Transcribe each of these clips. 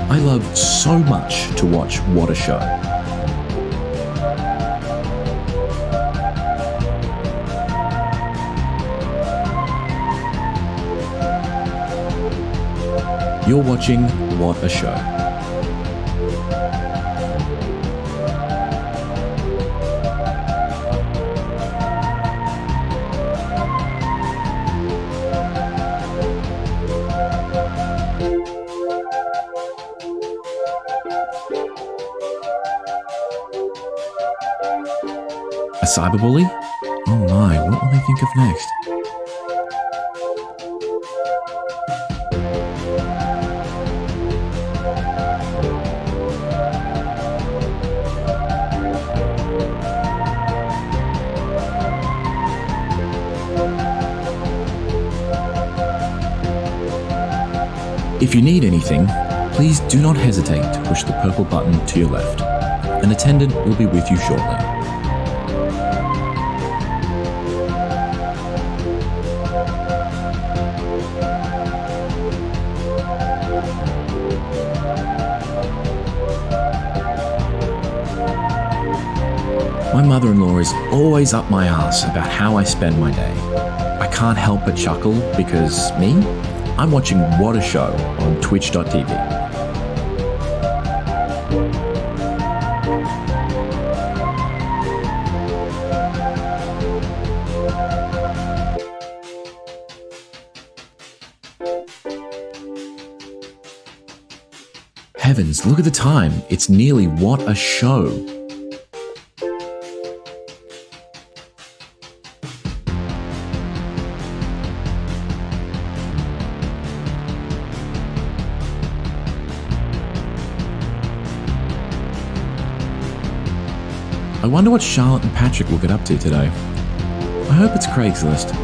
I love so much to watch What a Show. You're watching What a Show. A cyberbully? Oh my, what will they think of next? If you need anything, please do not hesitate to push the purple button to your left. An attendant will be with you shortly. My mother-in-law is always up my ass about how I spend my day. I can't help but chuckle because me? I'm watching What a Show on twitch.tv. Heavens, look at the time. It's nearly What a Show. I wonder what Charlotte and Patrick will get up to today. I hope it's Craigslist.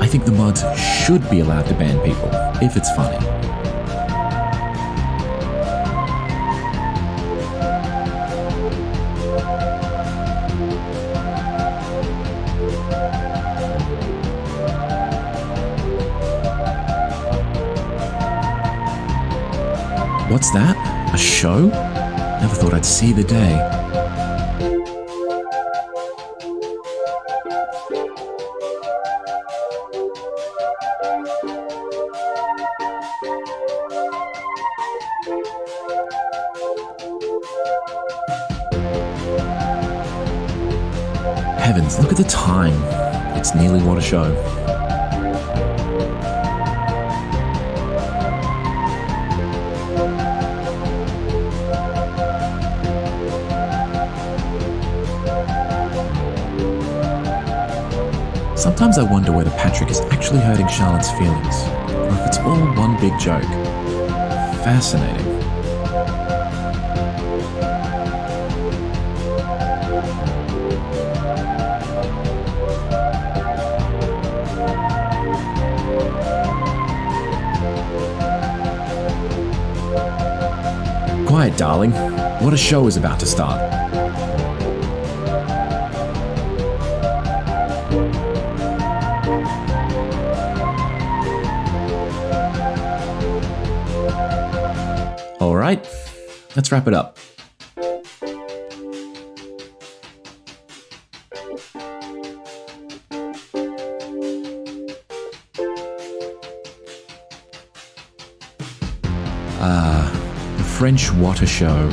I think the mods should be allowed to ban people, if it's funny. What's that? A show? Never thought I'd see the day. Heavens, look at the time. It's nearly What a Show. Sometimes I wonder whether Patrick is actually hurting Charlotte's feelings, or if it's all one big joke. Fascinating. Quiet, darling. What a show is about to start. All right, let's wrap it up. The French What a Show.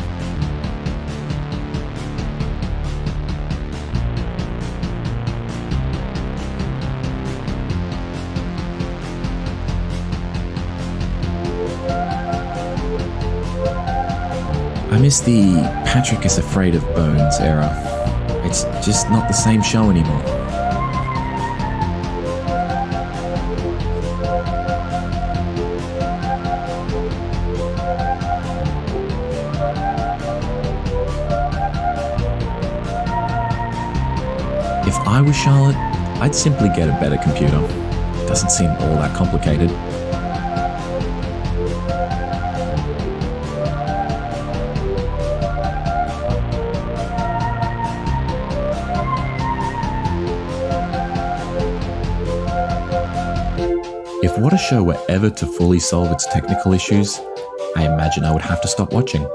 miss the Patrick is Afraid of Bones era. It's just not the same show anymore. If I was Charlotte, I'd simply get a better computer. It doesn't seem all that complicated. If What a Show were ever to fully solve its technical issues, I imagine I would have to stop watching.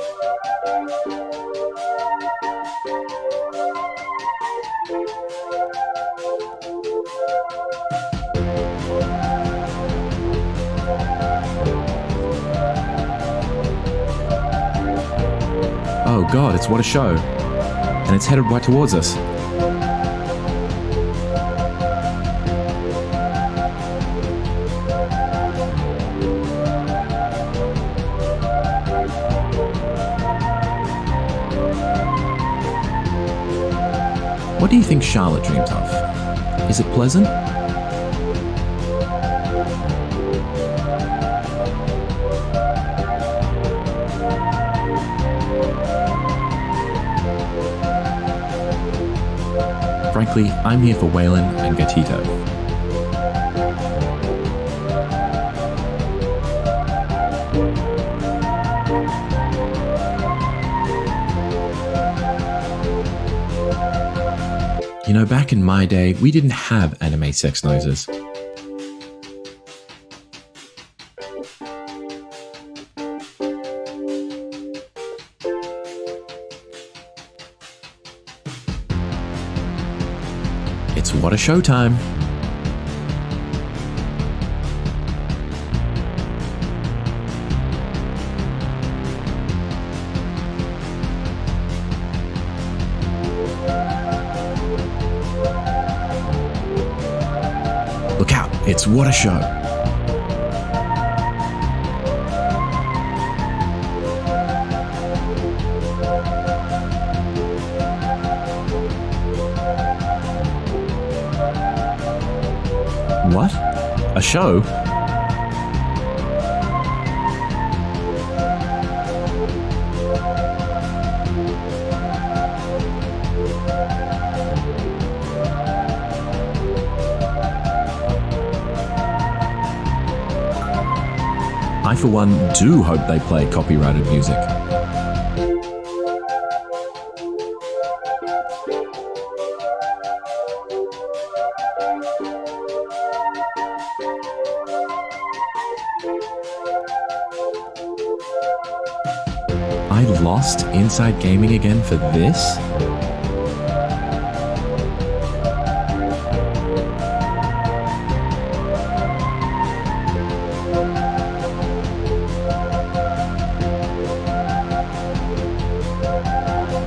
Oh god, it's What a Show. And it's headed right towards us. What do you think Charlotte dreams of? Is it pleasant? Frankly, I'm here for Waylon and Gatito. You know, back in my day, we didn't have anime sex noises. It's What a Show time. Look out, it's What a Show. What? A show? I, for one, do hope they play copyrighted music. I lost Inside Gaming again for this?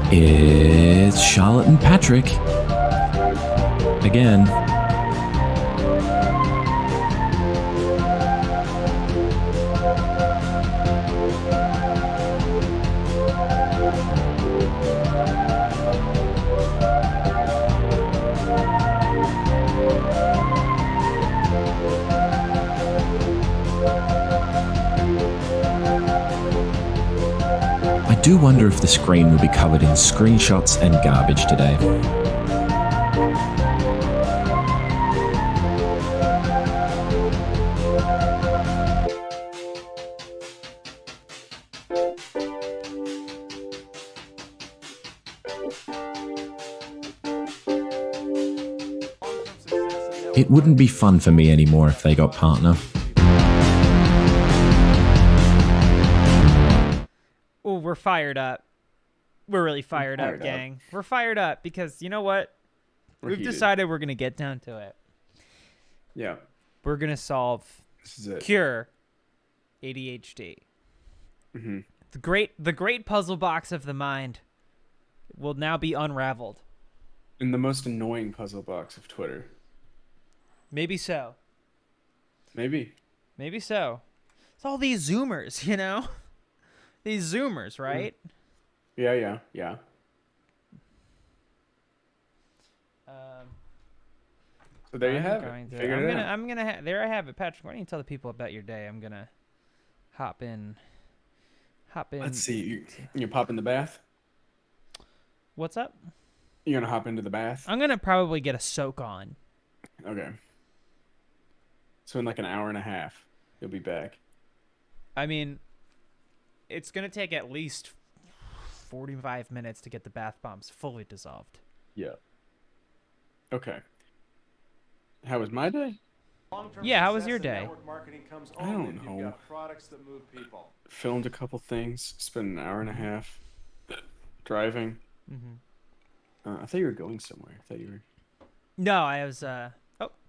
It's Charlotte and Patrick. Again. I do wonder if the screen will be covered in screenshots and garbage today. It wouldn't be fun for me anymore if they got partner. Oh, we're fired up. We're really fired up, gang. We're fired up because you know what? We've decided we're going to get down to it. Yeah. We're going to solve, This is it. cure ADHD. Mm-hmm. The great puzzle box of the mind will now be unraveled. In the most annoying puzzle box of Twitter. Maybe so. Maybe. Maybe so. It's all these Zoomers, you know? These Zoomers, right? Yeah. Um, So there you I'm have going it. to. Figured it out. I'm gonna. There I have it, Patrick. Why don't you tell the people about your day? I'm gonna hop in. Let's see. You pop in the bath? What's up? You're gonna hop into the bath? I'm gonna probably get a soak on. Okay. So in like an hour and a half, you'll be back. I mean, it's gonna take at least 45 minutes to get the bath bombs fully dissolved. Yeah. Okay. How was my day? Yeah, how was your day? I don't know. Filmed a couple things. Spent an hour and a half driving. I thought you were going somewhere. I thought you were. No, I was. Oh,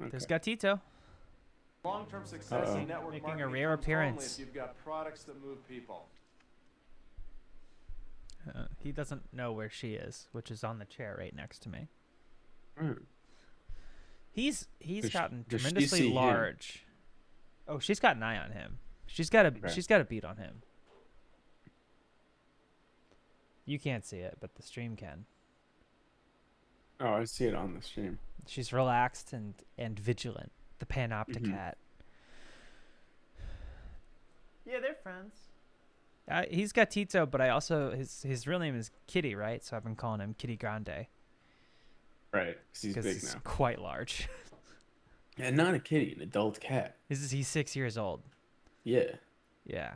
there's Okay. Gatito. Long-term success in network Making a marketing rare comes only appearance. if you've got products that move people. He doesn't know where she is, which is on the chair right next to me. Hmm. He's gotten does she tremendously see him? large. Oh, she's got an eye on him. She's got a beat on him. You can't see it, but the stream can. Oh, I see it on the stream. She's relaxed and vigilant. The Panoptic cat. Yeah, they're friends. He's got Tito, but I also his real name is Kitty, right? So I've been calling him Kitty Grande Right, 'cause he's because big he's now. quite large. And not a kitty, an adult cat. He's 6 years old. Yeah. Yeah.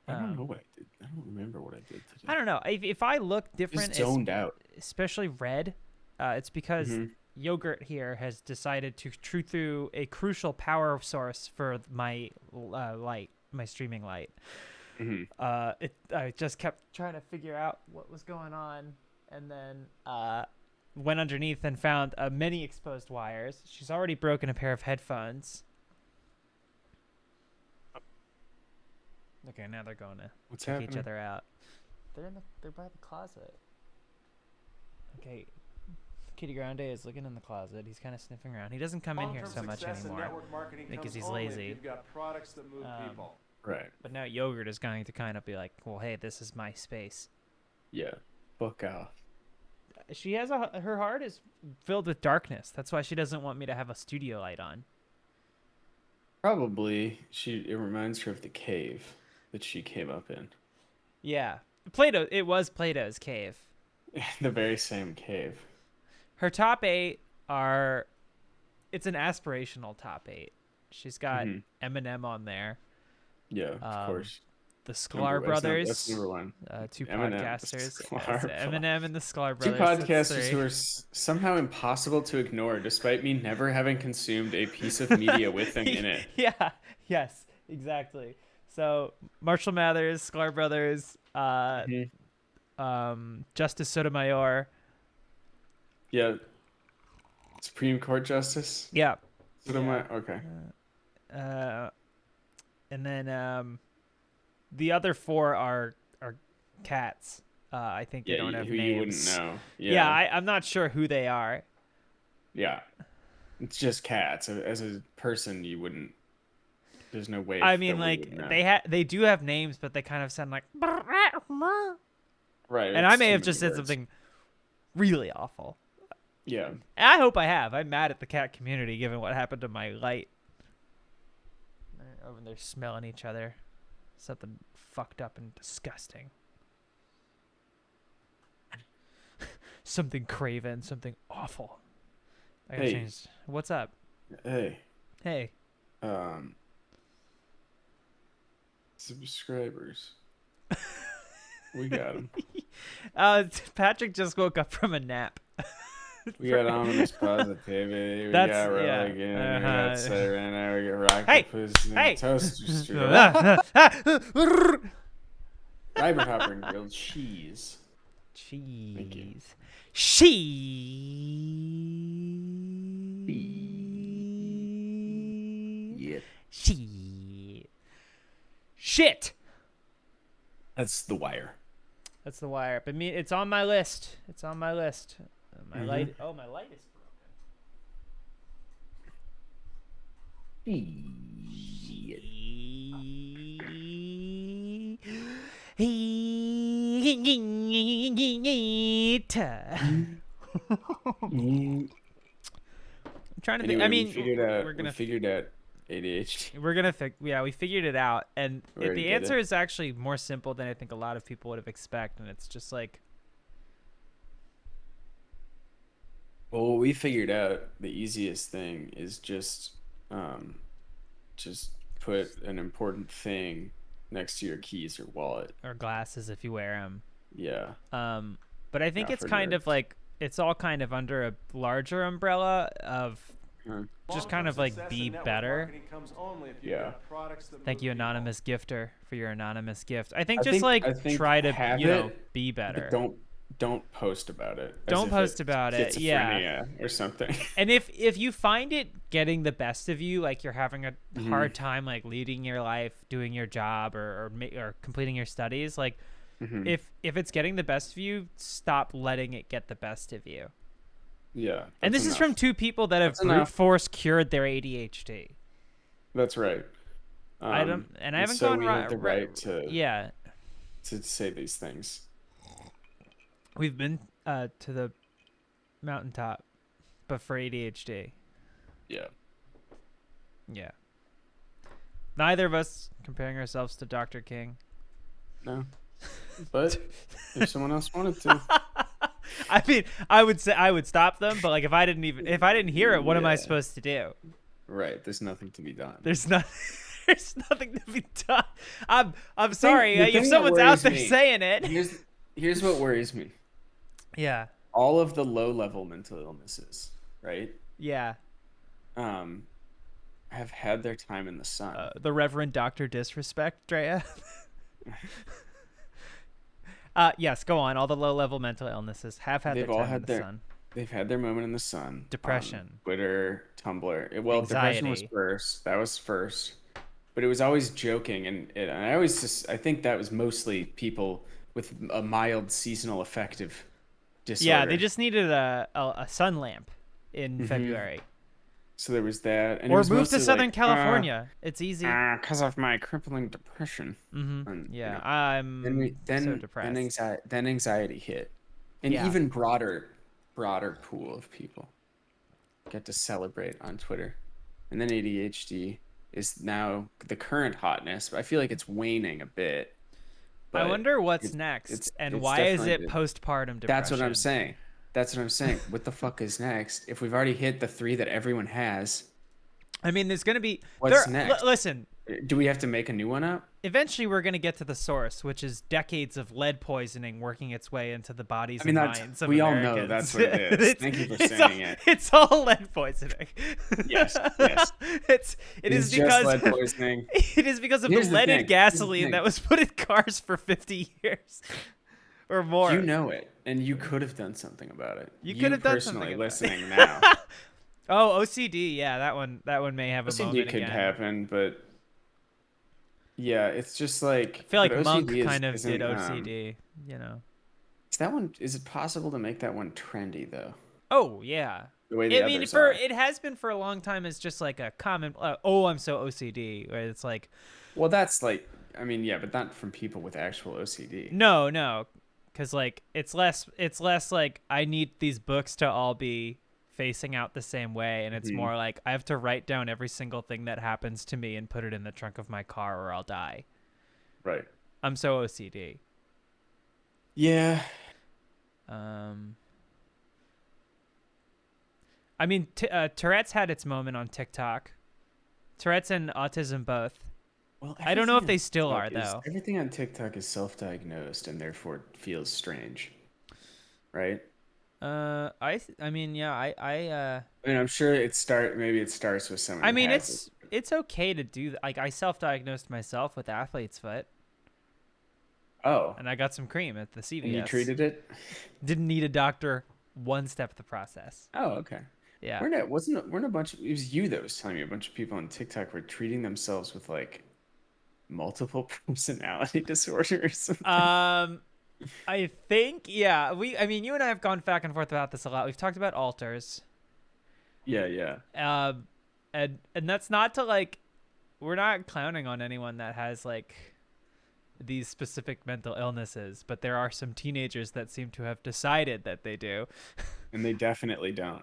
I don't know what I did. I don't remember what I did today. I don't know. If I look different, Just zoned out. especially red, it's because Yogurt here has decided to true through a crucial power source for my light, my streaming light. I just kept trying to figure out what was going on, and then went underneath and found many exposed wires. She's already broken a pair of headphones. Okay, now they're going to What's check happening? each other out. They're by the closet. Okay, Kitty Grande is looking in the closet. He's kind of sniffing around. He doesn't come in here so much anymore because he's lazy. You've got products that move people. Right. But now Yogurt is going to kind of be like, well, hey, this is my space. Yeah. Book off. She has her heart is filled with darkness. That's why she doesn't want me to have a studio light on. Probably it reminds her of the cave that she came up in. Yeah, it was Plato's cave. The very same cave. Her top 8 are, it's an aspirational top 8. She's got Eminem on there. Yeah, of course. The Sklar brothers. That's number one. 2 Eminem, podcasters. Sklar That's Eminem and the Sklar Two brothers. that's podcasters 3. who are somehow impossible to ignore, despite me never having consumed a piece of media with them in it. Yeah. Yes. Exactly. So Marshall Mathers, Sklar brothers, Justice Sotomayor. Yeah. Supreme Court Justice? Yeah. Okay. And then the other 4 are cats. I think they don't have who names. you wouldn't know. Yeah, I'm not sure who they are. Yeah. It's just cats. As a person, you wouldn't. There's no way. I mean, that we like would know. they do have names, but they kind of sound like. Right. And I it's may too have many just said words. something really awful. Yeah. And I hope I have. I'm mad at the cat community given what happened to my light. They're over there smelling each other. Something fucked up and disgusting. Something craven, something awful. I gotta Hey. change. What's up? Hey. Hey. Subscribers. We got them. Patrick just woke up from a nap. We got ominous positivity. We That's- got yeah. Rogan. We Uh-huh. got Serena. We got Hey! Rocketpuss. Hey! Toaster Strudel. Rybert Hopper and grilled cheese. Thank you. Cheese. Shit. That's The Wire. That's The Wire. But it's on my list. It's on my list. My light. Oh, my light is broken. trying to anyway, think. I mean, we figured out ADHD. We figured it out, and the answer it. is actually more simple than I think a lot of people would have expected, and it's just like, well, what we figured out, the easiest thing is just put an important thing next to your keys or wallet or glasses if you wear them. Yeah. But I think it's kind of like, it's all kind of under a larger umbrella of just kind of like be better. Yeah. Thank you, anonymous gifter, for your anonymous gift. I think try to be better. But don't post about it. Don't post about it. Yeah. Or something. And if you find it getting the best of you, like you're having a hard time like leading your life, doing your job, or completing your studies, like if it's getting the best of you, stop letting it get the best of you. Yeah. And this is from two people that have brute force cured their ADHD. That's right. I haven't gone right to to say these things. We've been to the mountaintop, but for ADHD. Yeah. Yeah. Neither of us comparing ourselves to Dr. King. No. But if someone else wanted to. I mean, I would say I would stop them, but like if I didn't hear it, what am I supposed to do? Right. There's nothing to be done. There's nothing to be done. I'm sorry. If someone's out there saying it. Here's what worries me. Yeah. All of the low-level mental illnesses, right? Yeah. Have had their time in the sun. The Reverend Dr. Disrespect, Drea. Yes, go on. All the low-level mental illnesses have had their time in the sun. They've had their moment in the sun. Depression. Twitter, Tumblr. Well, anxiety. Depression was first. That was first. But it was always joking, and I think that was mostly people with a mild seasonal affective disorder. Yeah, they just needed a sun lamp in February. So there was that. And or move to Southern California. It's easy. Because of my crippling depression. And, yeah, I'm so depressed. Then anxiety hit. An even broader pool of people get to celebrate on Twitter. And then ADHD is now the current hotness, but I feel like it's waning a bit. I wonder what's next, and why is it postpartum depression? That's what I'm saying. What the fuck is next? If we've already hit the 3 that everyone has. I mean, there's going to be... What's next? Listen. Do we have to make a new one up? Eventually, we're going to get to the source, which is decades of lead poisoning working its way into the bodies and minds of Americans. We all know that's what it is. Thank you for saying it. It's all lead poisoning. Yes. It is because lead poisoning. It is because of the leaded gasoline that was put in cars for 50 years or more. You know it, and you could have done something about it. You could have done something about listening now. Oh, OCD. Yeah, that one may have a OCD moment could again. happen, but yeah, it's just like I feel like Monk kind of did OCD, Is it possible to make that one trendy though? Oh yeah. The way the others are. It has been for a long time as just like a common I'm so OCD, where it's like, well, that's like, I mean, yeah, but not from people with actual OCD. No, because like it's less like I need these books to all be facing out the same way, and it's more like I have to write down every single thing that happens to me and put it in the trunk of my car or I'll die. Right. I'm so OCD. Yeah. I mean, Tourette's had its moment on TikTok. Tourette's and autism both. Well, I don't know if they still are though. Everything on TikTok is self-diagnosed and therefore feels strange, right? I mean, I'm sure maybe it starts with someone. I mean, it's okay to do that. Like I self-diagnosed myself with athlete's foot. Oh. And I got some cream at the CVS. And you treated it? Didn't need a doctor. One step of the process. Oh, okay. Yeah. Weren't a bunch of, it was you that was telling me a bunch of people on TikTok were treating themselves with like multiple personality disorders. I think, yeah. You and I have gone back and forth about this a lot. We've talked about alters. Yeah. And that's not to like, we're not clowning on anyone that has like these specific mental illnesses, but there are some teenagers that seem to have decided that they do. And they definitely don't.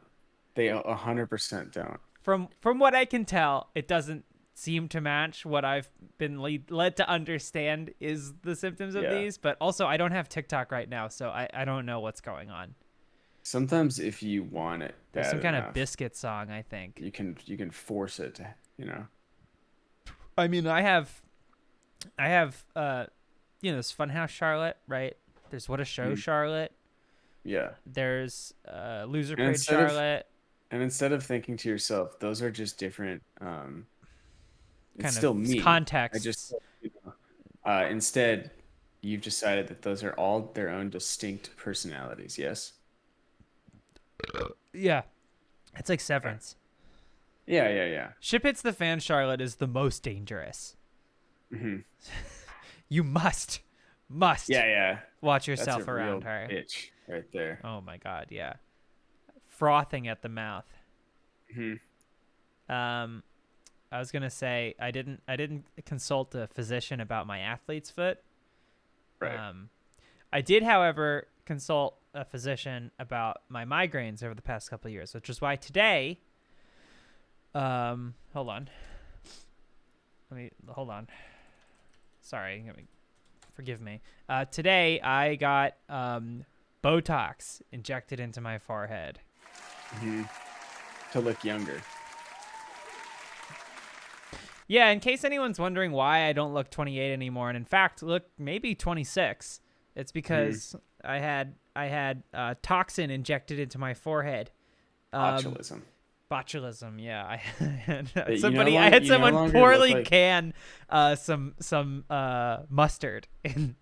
They 100% don't. From what I can tell, it doesn't seem to match what I've been led to understand is the symptoms of these. But also, I don't have TikTok right now, so I don't know what's going on. Sometimes if you want it There's bad some kind enough, of Biscuit song, I think. you can force it to, you know. I mean, I have this Funhouse Charlotte, right? There's What a Show Charlotte. Yeah. There's Loser Parade Charlotte. And instead of thinking to yourself, those are just different it's Kind still of me. context. I just instead you've decided that those are all their own distinct personalities, yes? Yeah. It's like Severance. Yeah. Ship Hits the Fan Charlotte is the most dangerous. Mm-hmm. You must watch That's yourself a real around her. bitch right there. Oh my god, yeah. Frothing at the mouth. Mm-hmm. I was gonna say I didn't consult a physician about my athlete's foot. Right. I did, however, consult a physician about my migraines over the past couple of years, which is why today. Hold on. Hold on. Sorry, forgive me. Today I got Botox injected into my forehead. Mm-hmm. To look younger. Yeah, in case anyone's wondering why I don't look 28 anymore, and in fact look maybe 26, it's because I had toxin injected into my forehead. Botulism, yeah. I had someone poorly can some mustard in.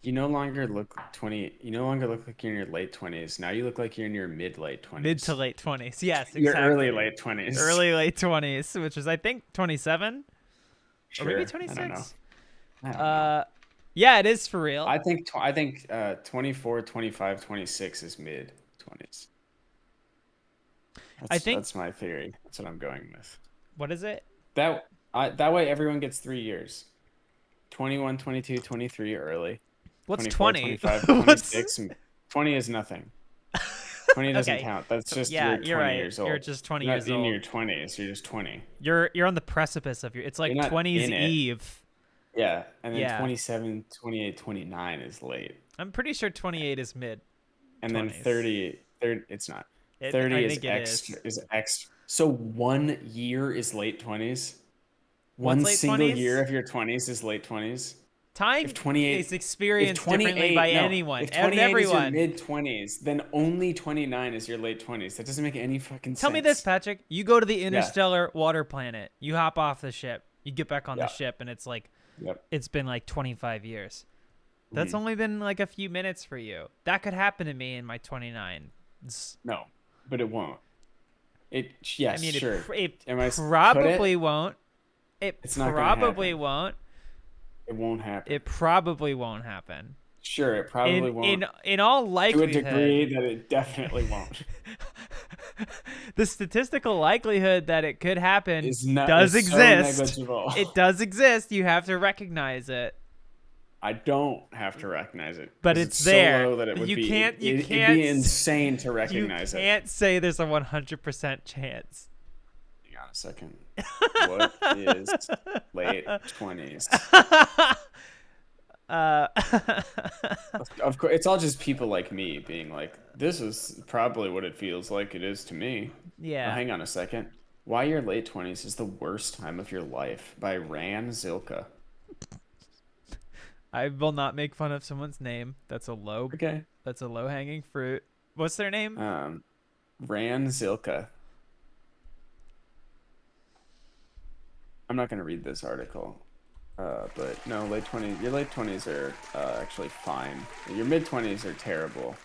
You no longer look 20. You no longer look like you're in your late 20s. Now you look like you're in your mid-late 20s. Mid to late 20s. Yes, exactly. Your early late 20s. Early late 20s, which is I think 27 Sure. or maybe 26. I don't know. Yeah, it is for real. I think 24, 25, 26 is mid 20s. That's my theory. That's what I'm going with. What is it? That way everyone gets 3 years. 21, 22, 23 early. What's 24, 20? 25, 26. 20 is nothing. 20 doesn't count. That's just you're 20 right. years old. You're just 20 you're years not old. in your 20s. You're just 20. You're on the precipice of it's like 20s Eve. Yeah, and then 27, 28, 29 is late. I'm pretty sure 28 is mid. And 20s. Then 30 it's not. 30 is extra. So 1 year is late 20s. One single year of your 20s is late 20s. Time is experienced differently by anyone. If 28 is your mid 20s, then only 29 is your late 20s. That doesn't make any fucking sense. Tell me this, Patrick. You go to the interstellar water planet. You hop off the ship. You get back on the ship, and it's like, it's been like 25 years. That's only been like a few minutes for you. That could happen to me in my 29s. No, but it won't. It probably won't. It's not probably won't. It won't happen. It probably won't happen. Sure, it probably won't. In all likelihood. To a degree that it definitely won't. The statistical likelihood that it could happen does exist. So it does exist. You have to recognize it. I don't have to recognize it. But it's there. So low that it would it'd be insane to recognize it. You can't say there's a 100% chance. Hang on a second. What is late 20s? Of course, it's all just people like me being like, this is probably what it feels like it is to me. Yeah. Oh, hang on a second. Why Your Late 20s is the Worst Time of Your Life by Ran Zilka. I will not make fun of someone's name. That's a low hanging fruit. What's their name? Ran Zilka. I'm not going to read this article. But no, your late 20s are actually fine. Your mid 20s are terrible.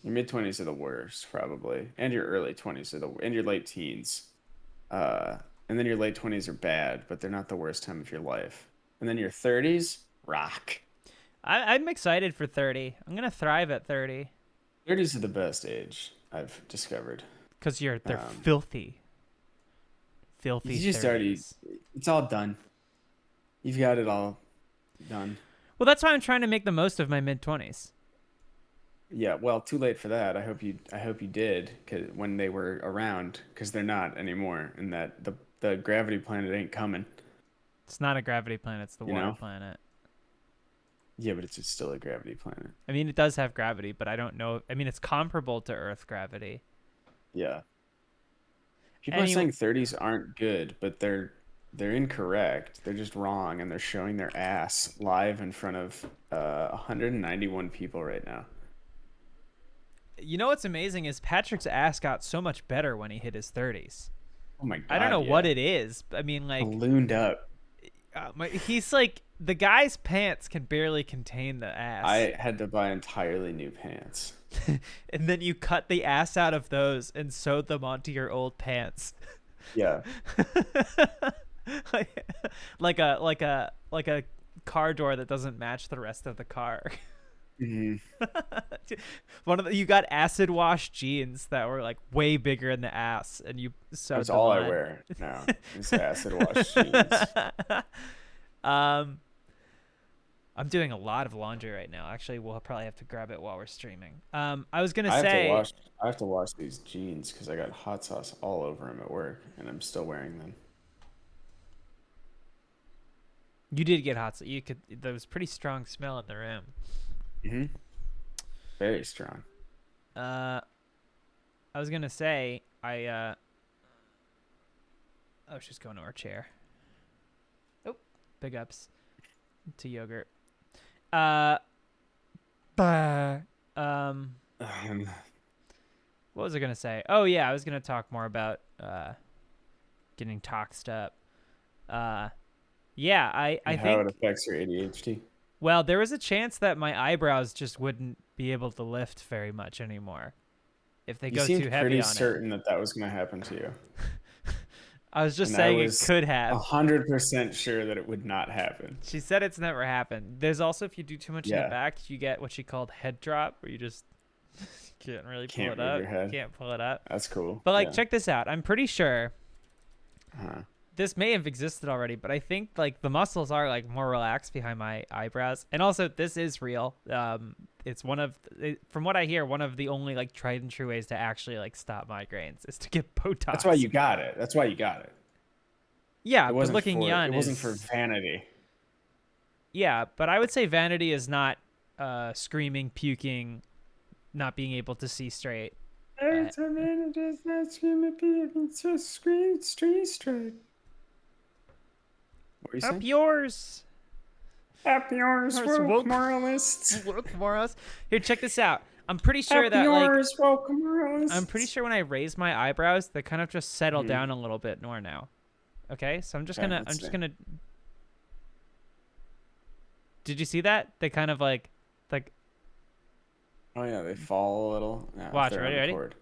Your mid 20s are the worst, probably. And your early 20s and your late teens. And then your late 20s are bad, but they're not the worst time of your life. And then your 30s rock. I'm excited for 30. I'm going to thrive at 30. 30s are the best age, I've discovered. Because they're filthy. Filthy. You just already, it's all done. You've got it all. done. Well, that's why I'm trying to make the most of my mid-20s. Yeah, well, too late for that. I hope you did, 'cause when they were around, because they're not anymore, and that the gravity planet ain't coming. It's not a gravity planet. It's the You water know? planet. Yeah, but it's still a gravity planet. I mean, it does have gravity, but I don't know. I mean, it's comparable to Earth gravity. Yeah. People are saying 30s aren't good, but they're incorrect. They're just wrong, and they're showing their ass live in front of 191 people right now. You know what's amazing is Patrick's ass got so much better when he hit his 30s. Oh my god! I don't know yeah. what it is. I mean, like ballooned up. he's like the guy's pants can barely contain the ass. I had to buy entirely new pants. And then you cut the ass out of those and sewed them onto your old pants. Yeah. like a car door that doesn't match the rest of the car. Mm-hmm. You got acid wash jeans that were like way bigger in the ass, and you sewed That's them all on. I wear now. Is acid wash jeans. I'm doing a lot of laundry right now. Actually, we'll probably have to grab it while we're streaming. I was gonna I say have to wash these jeans because I got hot sauce all over them at work, and I'm still wearing them. you did get hot. So there was pretty strong smell in the room. Mm-hmm. Very strong. I was gonna say oh, she's going to her chair. Oh, big ups to Yogurt. What was I gonna say? Oh yeah, I was gonna talk more about getting toxed up. Yeah, I how think it affects your ADHD. well, there was a chance that my eyebrows just wouldn't be able to lift very much anymore if they go too heavy on it. You seemed pretty certain that was going to happen to you. I was just And saying I it was could have. 100% sure that it would not happen. She said it's never happened. There's also, if you do too much in Yeah. the back, you get what she called head drop, where you just can't really pull Can't it move up. your head. Can't pull it up. That's cool. But like, Yeah. check this out. I'm pretty sure Uh-huh. this may have existed already, but I think like the muscles are like more relaxed behind my eyebrows, and also this is real. It's from what I hear, one of the only like tried and true ways to actually like stop migraines is to get Botox. That's why you got it. Yeah, It but wasn't looking for, young It wasn't is, for vanity. Yeah, but I would say vanity is not screaming, puking, not being able to see straight. It's a vanity, it's not screaming, it's just scream straight. What were you Up saying? yours. Up yours, Yours, woke woke. moralists. Look, Moros. Here, check this out. I'm pretty sure Up that like yours, woke moralists. I'm pretty sure when I raise my eyebrows, they kind of just settle Mhm. down a little bit more now. Okay, so I'm just Okay, gonna let's see. Did you see that? They kind of like Oh yeah, they fall a little. Yeah, if Watch, they're on ready? the cord.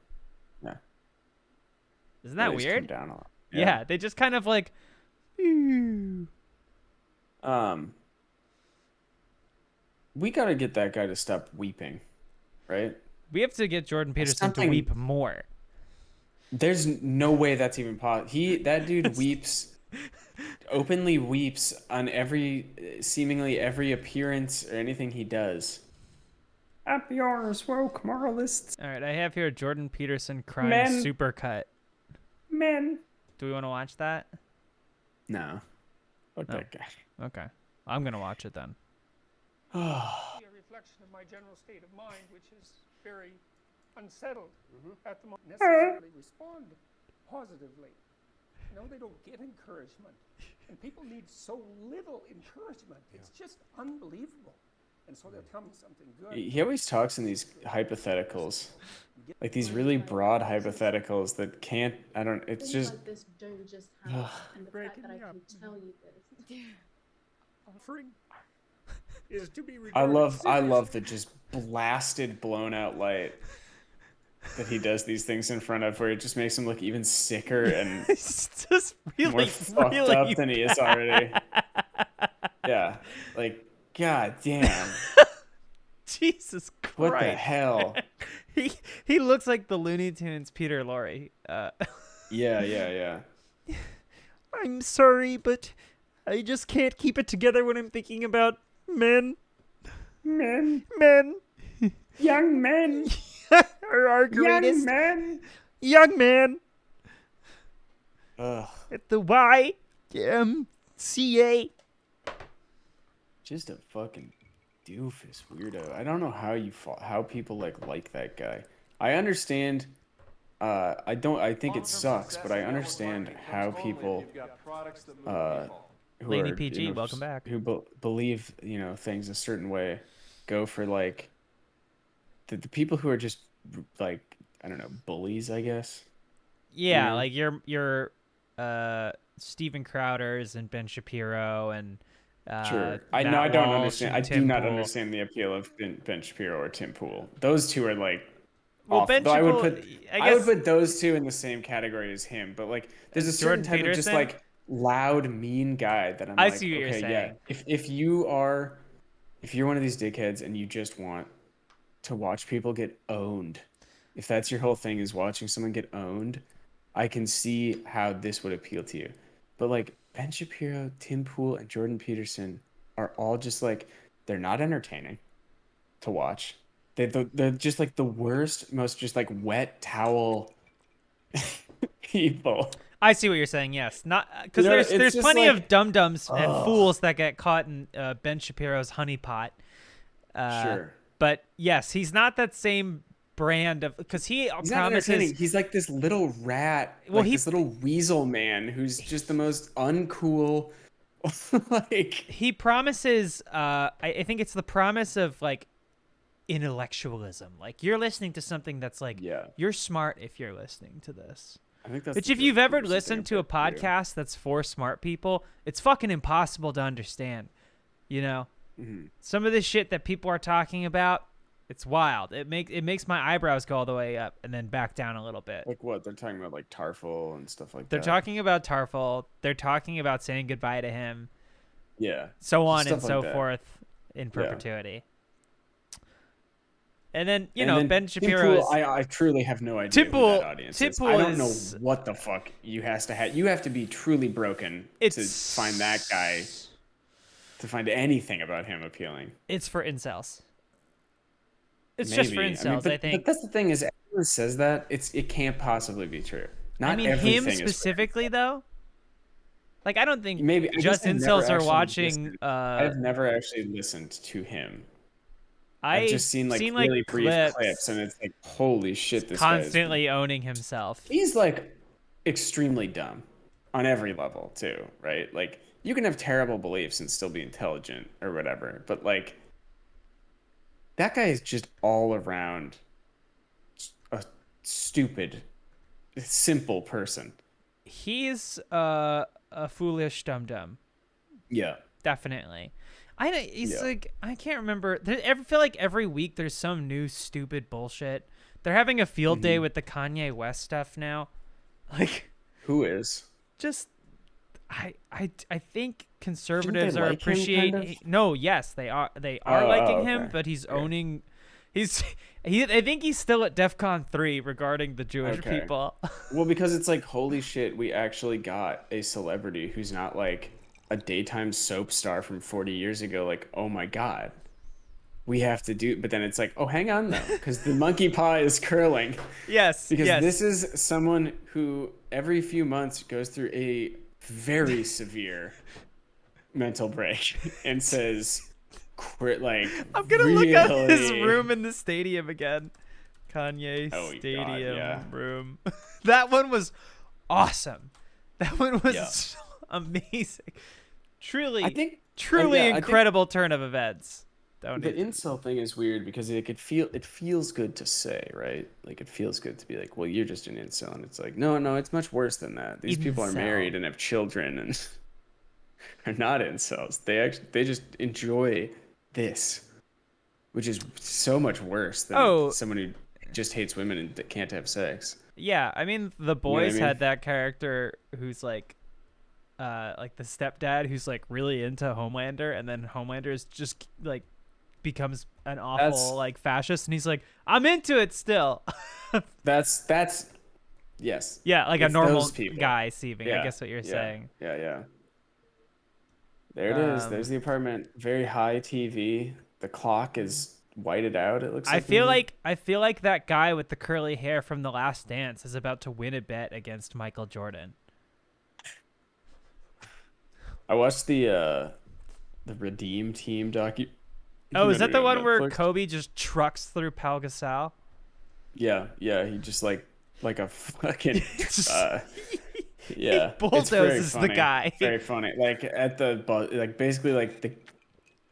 isn't They that just come weird? down a lot. Yeah, they just kind of like We gotta get that guy to stop weeping, right? we have to get Jordan Peterson to something- weep more. There's no way that's even possible. That dude weeps, openly weeps on seemingly every appearance or anything he does. Up yours, woke moralists. All right, I have here Jordan Peterson crying Men. supercut. Men. Do we want to watch that? No. Fuck No. that guy. Okay, I'm gonna watch it then. A reflection of my general state of mind, which is very unsettled at the moment. Necessarily respond positively. No, they don't get encouragement. And people need so little encouragement. It's just unbelievable. And so they'll tell me something good. He always talks in these hypotheticals, like these really broad hypotheticals that can't. It's Things just. like this don't just happen, and the fact Breaking that I me can up. tell you this. Offering is to be I regarded love the just blasted, blown out light that he does these things in front of, where it just makes him look even sicker and It's just really, more fucked really up than he is already. Yeah, like god damn, Jesus Christ. what the hell? He looks like the Looney Tunes Peter Lorre. Yeah. I'm sorry, but I just can't keep it together when I'm thinking about Men. Men, Men. young men, Our greatest young man Ugh, at the YMCA. just a fucking doofus weirdo. I don't know how people like that guy. I understand. I don't. I think it Long-term sucks, success but I in network understand marketing how comes only if people you've got products that move people. who Lady are PG, welcome back. who believe things a certain way go for like the people who are just like I don't know bullies, I guess. Yeah, know? like your Steven Crowders and Ben Shapiro and Sure. I know. Matt I don't Walsh understand. and I do Tim not Pool. understand the appeal of Ben Shapiro or Tim Pool. Those two are like Well, off. Ben Though I would Shapiro, put I I would guess put those two in the same category as him. But like, there's a As certain Jordan type of just Peterson? like loud, mean guy that I'm I like, see what you're okay, yeah. saying. If you're one of these dickheads and you just want to watch people get owned, if that's your whole thing is watching someone get owned, I can see how this would appeal to you. But like Ben Shapiro, Tim Pool, and Jordan Peterson are all just like they're not entertaining to watch. They're just like the worst, most just like wet towel people. I see what you're saying. Yes, not because You know, there's it's just plenty like- of dum dums and fools that get caught in Ben Shapiro's honeypot. Sure. But yes, he's not that same brand of because he He's not entertaining. promises. He's like this little rat, Well, this little weasel man who's just the most uncool. Like He promises. I think it's the promise of like intellectualism. Like you're listening to something that's like Yeah. you're smart if you're listening to this. I think that's Which the if you've good ever thing about listened to a Ben Shapiro. podcast that's for smart people, it's fucking impossible to understand. You know, some of this shit that people are talking about, it's wild. It makes my eyebrows go all the way up and then back down a little bit. Like what? They're talking about like Tarful and stuff like They're that. talking about Tarful. They're talking about saying goodbye to him, Yeah. so on Stuff and like so that. forth in Yeah. perpetuity. And then And know then Ben Tim Shapiro is Pool, I truly have no idea Tim who Pool- that audience Tim is. Pool I don't know is- what the fuck you have to be truly broken to It's- find that guy, to find anything about him appealing. it's for incels. It's just for Maybe. incels, I think. But that's the thing is, everyone says that it can't possibly be true. Not I mean, everything him is for specifically, though. Like, I don't think Maybe I just guess I've never incels are actually watching. listened. I've never actually listened to him. I've just seen like really brief clips, and it's like, holy shit, this guy is constantly owning himself. he's like extremely dumb on every level too, right? Like you can have terrible beliefs and still be intelligent or whatever, but like that guy is just all around a stupid, simple person. He's a foolish dum dum, Yeah. definitely. He's Yeah. like, I can't remember. I feel like every week there's some new stupid bullshit. They're having a field day with the Kanye West stuff now. Like, Who is? just I think conservatives are like him, kind appreciating. of? No, yes, they are Oh, liking him, okay. but he's owning. I think he's still at DEFCON 3 regarding the Jewish Okay. people. Well, because it's like, holy shit, we actually got a celebrity who's not like a daytime soap star from 40 years ago. Like, oh my God, we have to do, but then it's like, oh, hang on though, because the monkey paw is curling. Yes, Because yes. this is someone who every few months goes through a very severe mental break and says, like, I'm gonna look up his really- room in the stadium again. Kanye Oh, God, Stadium yeah. room. That one was awesome. That one was Yeah. so amazing. Truly, I think truly yeah, I think- incredible turn of events. Don't The it? incel thing is weird because it feels good to say, right? Like it feels good to be like, well, you're just an incel, and it's like, no, it's much worse than that. These people are Incel. married and have children and are not incels. They just enjoy this, which is so much worse than someone who just hates women and that can't have sex. Yeah, I mean, The what I Boys mean? had that character who's like the stepdad who's like really into Homelander, and then Homelander is just like becomes an awful That's- like fascist, and he's like, I'm into it still. That's yes. Yeah, like a It's normal those people. guy, Steven. I Yeah, guess what you're yeah, saying. Yeah. There it is. There's the apartment. Very high TV. The clock is whited out. It looks like. I feel like that guy with the curly hair from The Last Dance is about to win a bet against Michael Jordan. I watched the Redeem Team docu. Oh, is that the one where Netflix. Kobe just trucks through Pau Gasol? Yeah, yeah. He just like a fucking Just- yeah. It's very bulldozes the funny. guy. Very funny. Like at like basically like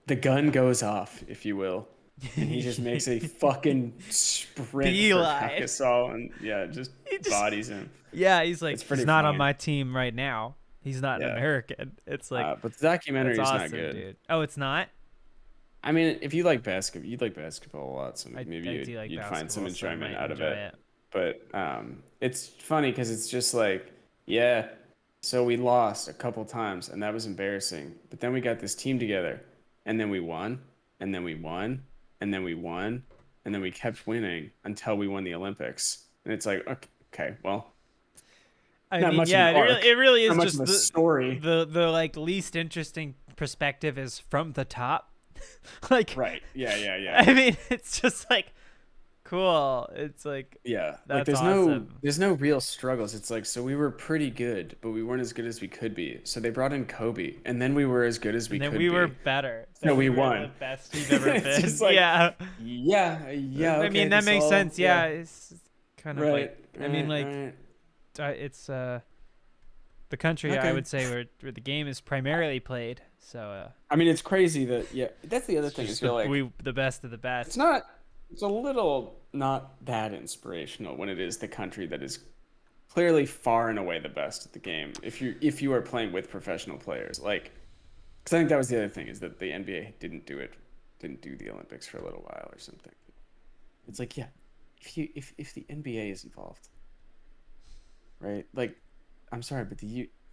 the gun goes off, if you will, and he just makes a fucking sprint Beeline. for Gasol and just just- bodies him. Yeah, he's like, It's pretty he's not on funny. my team right now. He's not an Yeah. American. It's like, But the documentary that's is awesome, not good. dude. Oh, it's not? I mean, if you like basketball, you'd like basketball a lot, so I maybe do like you'd find some basketball, so I enjoyment might out of enjoy it. But it's funny because it's just like, yeah, so we lost a couple times and that was embarrassing. But then we got this team together and then we won and then we won and then we won and then we kept winning until we won the Olympics. And it's like, okay, well, I not mean, much of yeah, an arc, it really is not much just of a the story. The like least interesting perspective is from the top. Like, Right. Yeah. I mean, it's just like cool. It's like, Yeah, That's like awesome. there's no real struggles. It's like, so we were pretty good, but we weren't as good as we could be. So they brought in Kobe, and then we were as good as we and then could we be. were better. So Then we were won. The best we've ever It's been. just like, yeah. Yeah. I Okay, mean, that this makes all- sense. Yeah, it's kind of Right. like, I mean, like, right. it's the country I Okay. would say where the game is primarily played. So I mean, it's crazy that that's the other thing. just Is you're like, the best of the best. it's not. It's a little not that inspirational when it is the country that is clearly far and away the best at the game. If you are playing with professional players, like, because I think that was the other thing is that the NBA didn't do the Olympics for a little while or something. It's like, yeah, if the NBA is involved, right? Like, I'm sorry, but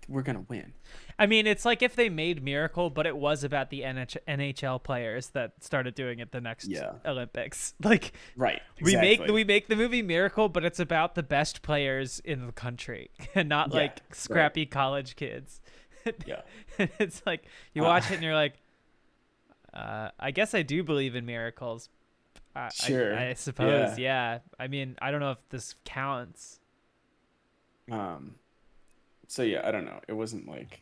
we're gonna win. I mean, it's like if they made Miracle, but it was about the NHL players that started doing it the next Yeah. Olympics. Like, Right. we Exactly. make the movie Miracle, but it's about the best players in the country and not Yeah, like scrappy college kids. Yeah. It's like you watch it and you're like, I guess I do believe in miracles. Sure. I suppose. Yeah. I mean, I don't know if this counts. So yeah, I don't know. It wasn't like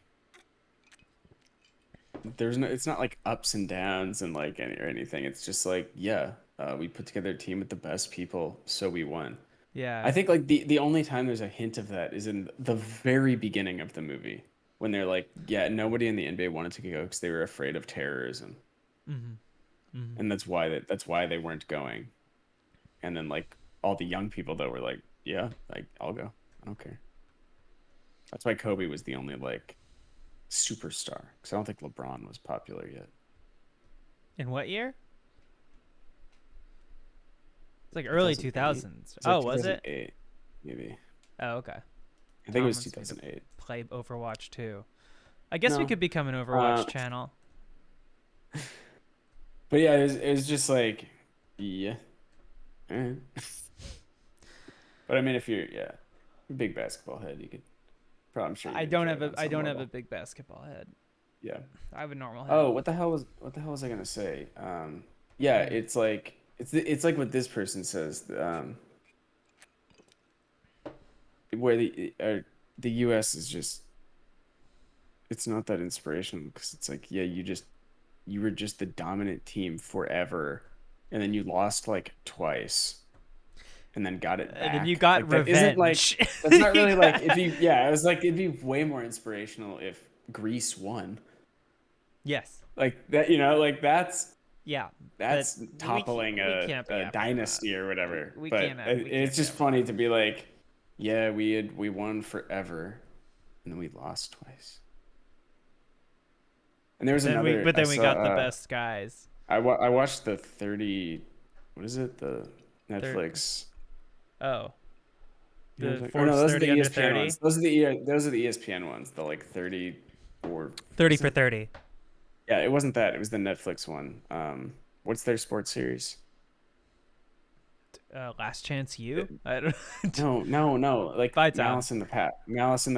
it's not like ups and downs and like or anything. It's just like, yeah, we put together a team with the best people, so we won. Yeah. I think like the only time there's a hint of that is in the very beginning of the movie when they're like, yeah, nobody in the NBA wanted to go because they were afraid of terrorism, and that's why they weren't going. And then like all the young people though were like, yeah, like I'll go, I don't care. That's why Kobe was the only like superstar because I don't think LeBron was popular yet. In what year? It's like early 2000s. It's like Oh, was it? 2008, maybe. Oh, okay. I think it was Tom wants me to 2008. Play Overwatch 2. I guess we No. could become an Overwatch channel. But yeah, it was just like, yeah. Alright. But I mean, if you're a big basketball head, you could probably. I'm sure. I you'd don't enjoy have it a on some have a level. big basketball head. Yeah. I have a normal head. Oh, what the hell was I gonna say? Yeah, it's like like what this person says. Where the U.S. is just, it's not that inspirational because it's like, yeah, you were just the dominant team forever, and then you lost like twice, and then got it back. And then you got Like, that isn't, like, revenge. that's not really like if you. Yeah, it was like it'd be way more inspirational if Greece won. Yes. Like that, like that's Yeah. that's But toppling we a can't be after dynasty or whatever. We but can't have- we it's can't just have- funny to be like, yeah, we won forever, and then we lost twice. And there was Then another. we I saw, got the best guys. I watched the 30. What is it? The Netflix. Oh. The Netflix- Forbes those are 30 the under ESPN 30. ones. Those are the ESPN ones. The like 30 or 30 for 30. yeah, it wasn't that. It was the Netflix one. What's their sports series? Last Chance You? I don't No. Like Fights Malice in the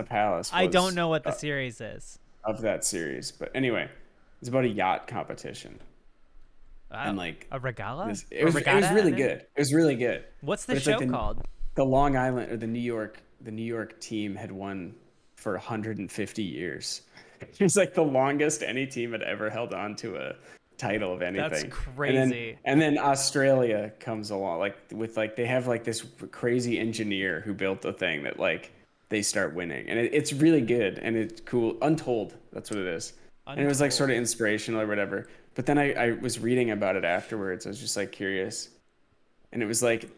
Palace. I don't was, know what the series is. of that series. But anyway, it's about a yacht competition. And like a regala? it was really good. It was really good. What's the But it's show like called? the Long Island or the New York team had won for 150 years. It's like the longest any team had ever held on to a title of anything. That's crazy. And then Australia comes along they have like this crazy engineer who built the thing that like they start winning, and it's really good and it's cool. Untold, that's what it is. And it was like sort of inspirational or whatever. But then I was reading about it afterwards. I was just like curious, and it was like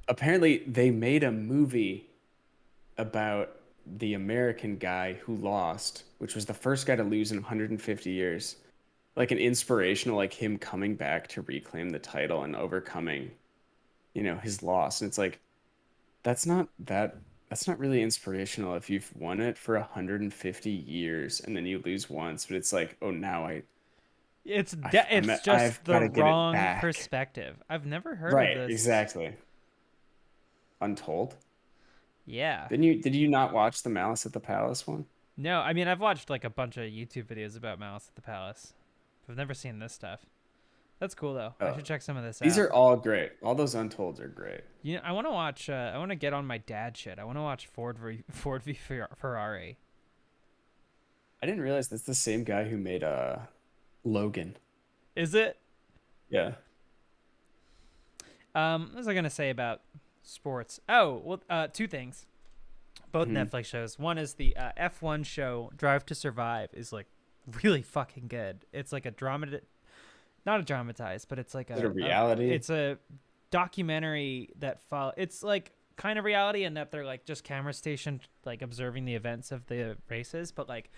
apparently they made a movie about the American guy who lost, which was the first guy to lose in 150 years. Like an inspirational, like him coming back to reclaim the title and overcoming, his loss. And it's like, that's not really inspirational if you've won it for 150 years and then you lose once. But it's like, oh, now it's just the wrong perspective. I've never heard of this. Right, exactly. Untold. Yeah. Did you not watch the Malice at the Palace one? No, I mean I've watched like a bunch of YouTube videos about Malice at the Palace. I've never seen this stuff. That's cool though. I should check some of this out. These are all great. All those Untolds are great. I want to watch. I want to get on my dad shit. I want to watch Ford v Ferrari. I didn't realize that's the same guy who made Logan. Is it? Yeah. What was I gonna say about sports? Oh, well, two things. Both Netflix shows. One is the F1 show Drive to Survive is like really fucking good. It's like a not a dramatized, but it's like a reality. It's a documentary that it's like kind of reality in that they're like just camera stationed, like observing the events of the races, but like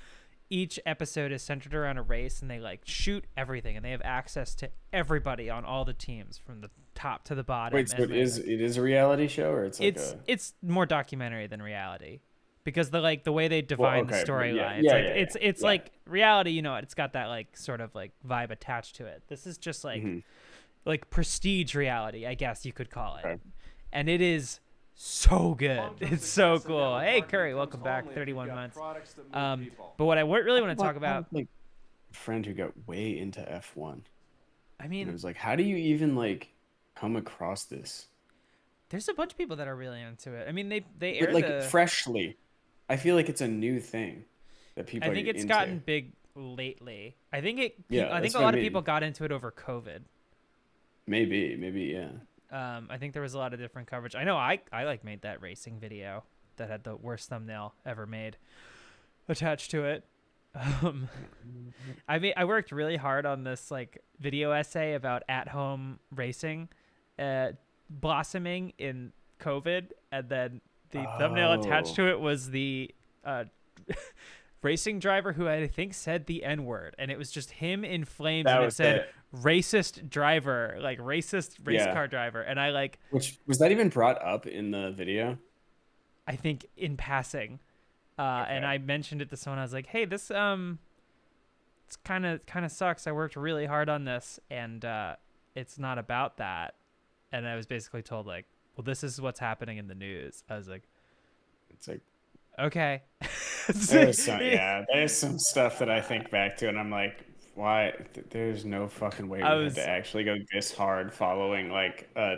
each episode is centered around a race and they like shoot everything and they have access to everybody on all the teams from the top to the bottom. Wait, so it is a reality show or it's more documentary than reality because the way they define the storyline. It's like reality, it's got that like sort of like vibe attached to it. This is just like like prestige reality, I guess you could call it. Okay. And it is so good. It's so cool. Hey Curry, welcome back. 31 months. But what I really want to talk about, like a friend who got way into F1. I mean, it was like, how do you even like come across this? There's a bunch of people that are really into it. I mean, they air like freshly. I feel like it's a new thing that people. I think it's gotten big lately. I think a lot of people got into it over COVID. Maybe, yeah. I think there was a lot of different coverage. I know I like made that racing video that had the worst thumbnail ever made attached to it. I worked really hard on this like video essay about at-home racing blossoming in COVID, and then the thumbnail attached to it was the racing driver who I think said the N-word, and it was just him in flames, and it said racist driver, like racist race car driver, and I like. Which was that even brought up in the video? I think in passing, and I mentioned it to someone. I was like, "Hey, this it's kind of sucks. I worked really hard on this, and it's not about that." And I was basically told like, "Well, this is what's happening in the news." I was like, "It's like." Okay. There's some stuff that I think back to and I'm like, why? There's no fucking way we had to actually go this hard following like a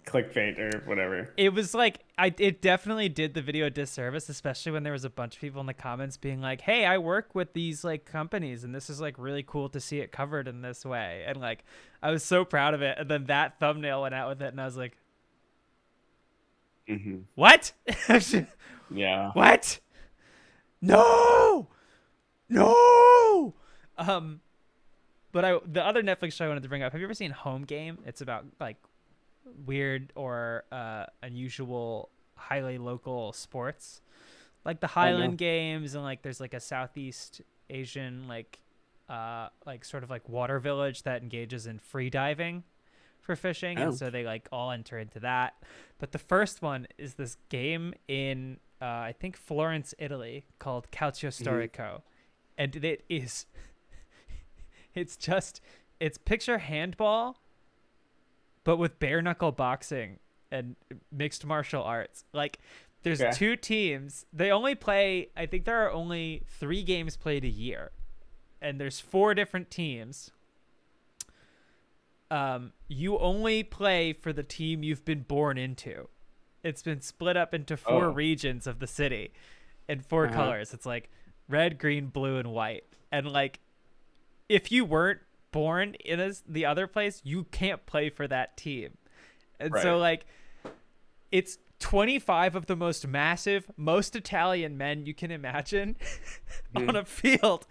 clickbait or whatever. It was like it definitely did the video a disservice, especially when there was a bunch of people in the comments being like, hey, I work with these like companies and this is like really cool to see it covered in this way. And like I was so proud of it. And then that thumbnail went out with it and I was like, what? Yeah. What? No. But the other Netflix show I wanted to bring up. Have you ever seen Home Game? It's about like weird or unusual, highly local sports, like the Highland Games, and like there's like a Southeast Asian like sort of like water village that engages in free diving for fishing, and so they like all enter into that. But the first one is this game in I think Florence, Italy, called Calcio Storico, and it's picture handball, but with bare knuckle boxing and mixed martial arts. Like There's Okay. 2 teams. They only play. I think there are only 3 games played a year, and there's 4 different teams. You only play for the team you've been born into. It's been split up into 4 regions of the city, and 4 colors. It's like red, green, blue, and white. And like, if you weren't born in the other place, you can't play for that team. And so like, it's 25 of the most massive, most Italian men you can imagine on a field,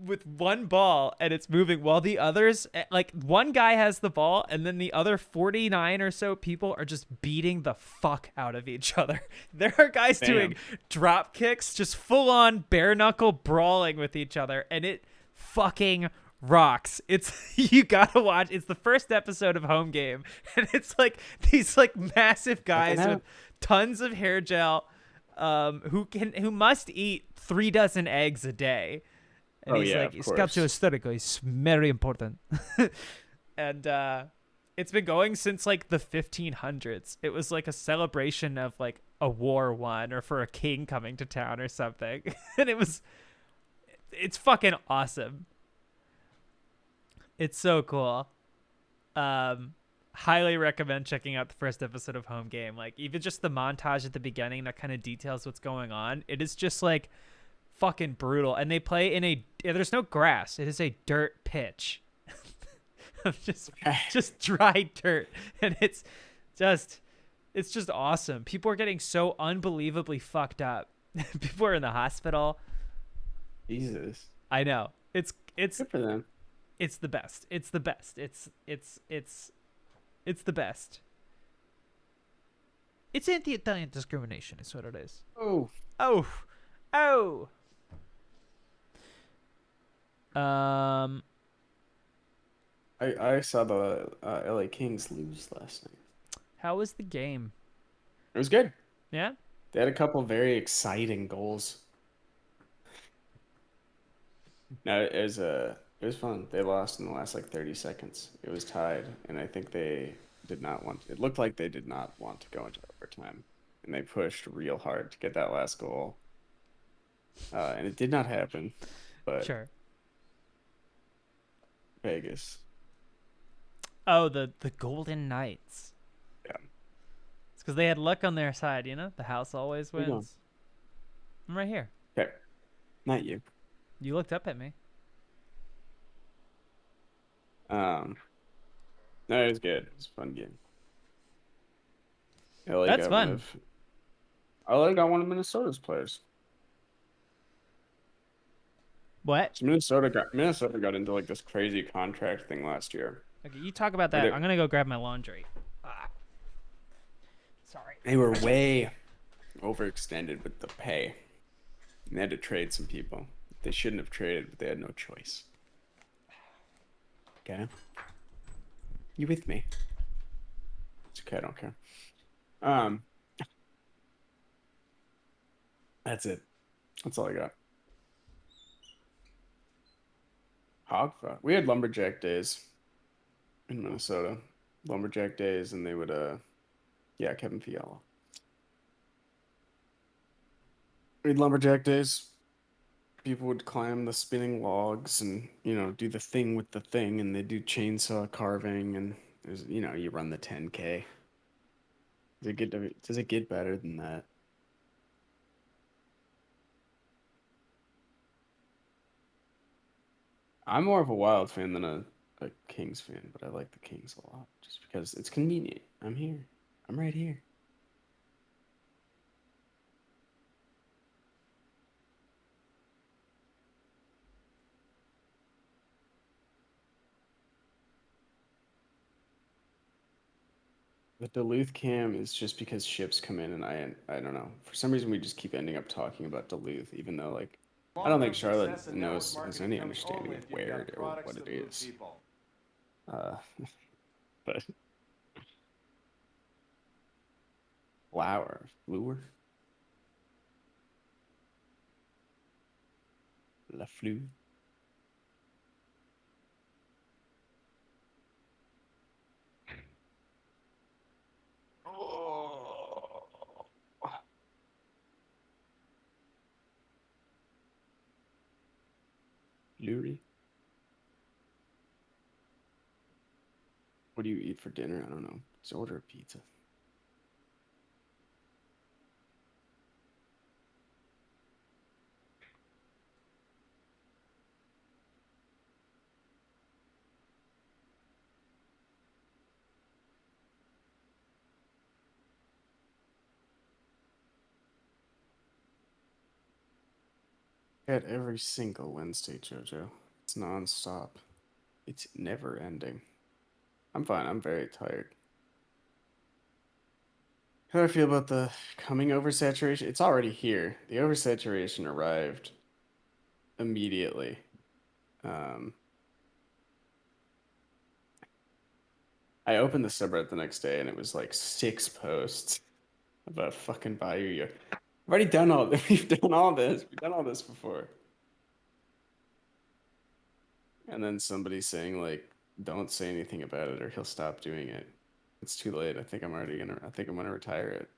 with one ball, and it's moving while the others, like, one guy has the ball and then the other 49 or so people are just beating the fuck out of each other. There are guys doing drop kicks, just full on bare knuckle brawling with each other, and it fucking rocks. It's you gotta watch. It's the first episode of Home Game, and it's like these like massive guys with tons of hair gel, who must eat 3 dozen eggs a day. And he's like, it's got to aesthetic. It's very important. And it's been going since like the 1500s. It was like a celebration of like a war won or for a king coming to town or something. And it's fucking awesome. It's so cool. Highly recommend checking out the first episode of Home Game. Like, even just the montage at the beginning that kind of details what's going on. It is just like fucking brutal. And they play in there's no grass. It is a dirt pitch. just dry dirt. And it's just awesome. People are getting so unbelievably fucked up. People are in the hospital. Jesus. I know. It's good for them. It's the best. It's the best. It's the best. It's anti-Italian discrimination is what it is. Oh. I saw the LA Kings lose last night. How was the game? It was good. Yeah? They had a couple very exciting goals. No, it was fun. They lost in the last like 30 seconds. It was tied, and I think they did not want to. It looked like they did not want to go into overtime, and they pushed real hard to get that last goal. And it did not happen. But sure. Vegas. Oh, the Golden Knights. Yeah. It's because they had luck on their side, you know? The house always wins. I'm right here. Okay. Not you. You looked up at me. No, it was good. It was a fun game. LA That's fun. LA got one of Minnesota's players. What? So Minnesota got into like this crazy contract thing last year. Okay, you talk about that. I'm gonna go grab my laundry. Sorry. They were way overextended with the pay. And they had to trade some people. They shouldn't have traded, but they had no choice. Okay? You with me? It's okay, I don't care. That's it. That's all I got. Hogfa. We had lumberjack days in Minnesota. Lumberjack days, and they would Kevin Fiala. We had lumberjack days. People would climb the spinning logs and, do the thing with the thing, and they do chainsaw carving, and there's, you run the 10K. Does it get better than that? I'm more of a Wild fan than a Kings fan, but I like the Kings a lot just because it's convenient. I'm here. I'm right here. The Duluth cam is just because ships come in, and I don't know. For some reason, we just keep ending up talking about Duluth, even though I don't think Charlotte has any understanding of where or what it is. But Fleur, La Fleur. Lurie. What do you eat for dinner? I don't know. Just order a pizza. At every single Wednesday, JoJo. It's non-stop. It's never ending. I'm fine. I'm very tired. How do I feel about the coming oversaturation? It's already here. The oversaturation arrived immediately. I opened the subreddit the next day and it was like 6 posts about fucking Bayou Yogurt. I've already done all this. We've done all this. We've done all this before. And then somebody saying like, don't say anything about it or he'll stop doing it. It's too late. I think I'm gonna retire it.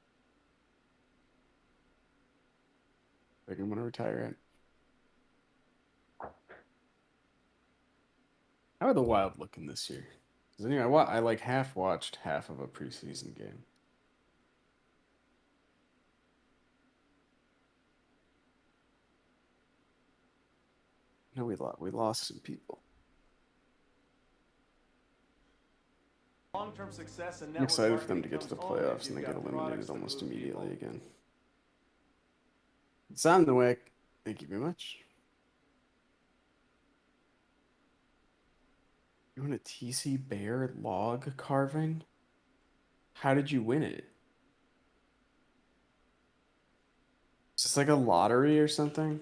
How are the Wild looking this year? Because anyway, I like half watched half of a preseason game. No, we lost some people. Long-term success and I'm excited for them to get to the playoffs and they get eliminated almost immediately again. Sam the Wick, thank you very much. You want a TC Bear log carving? How did you win it? Is this like a lottery or something?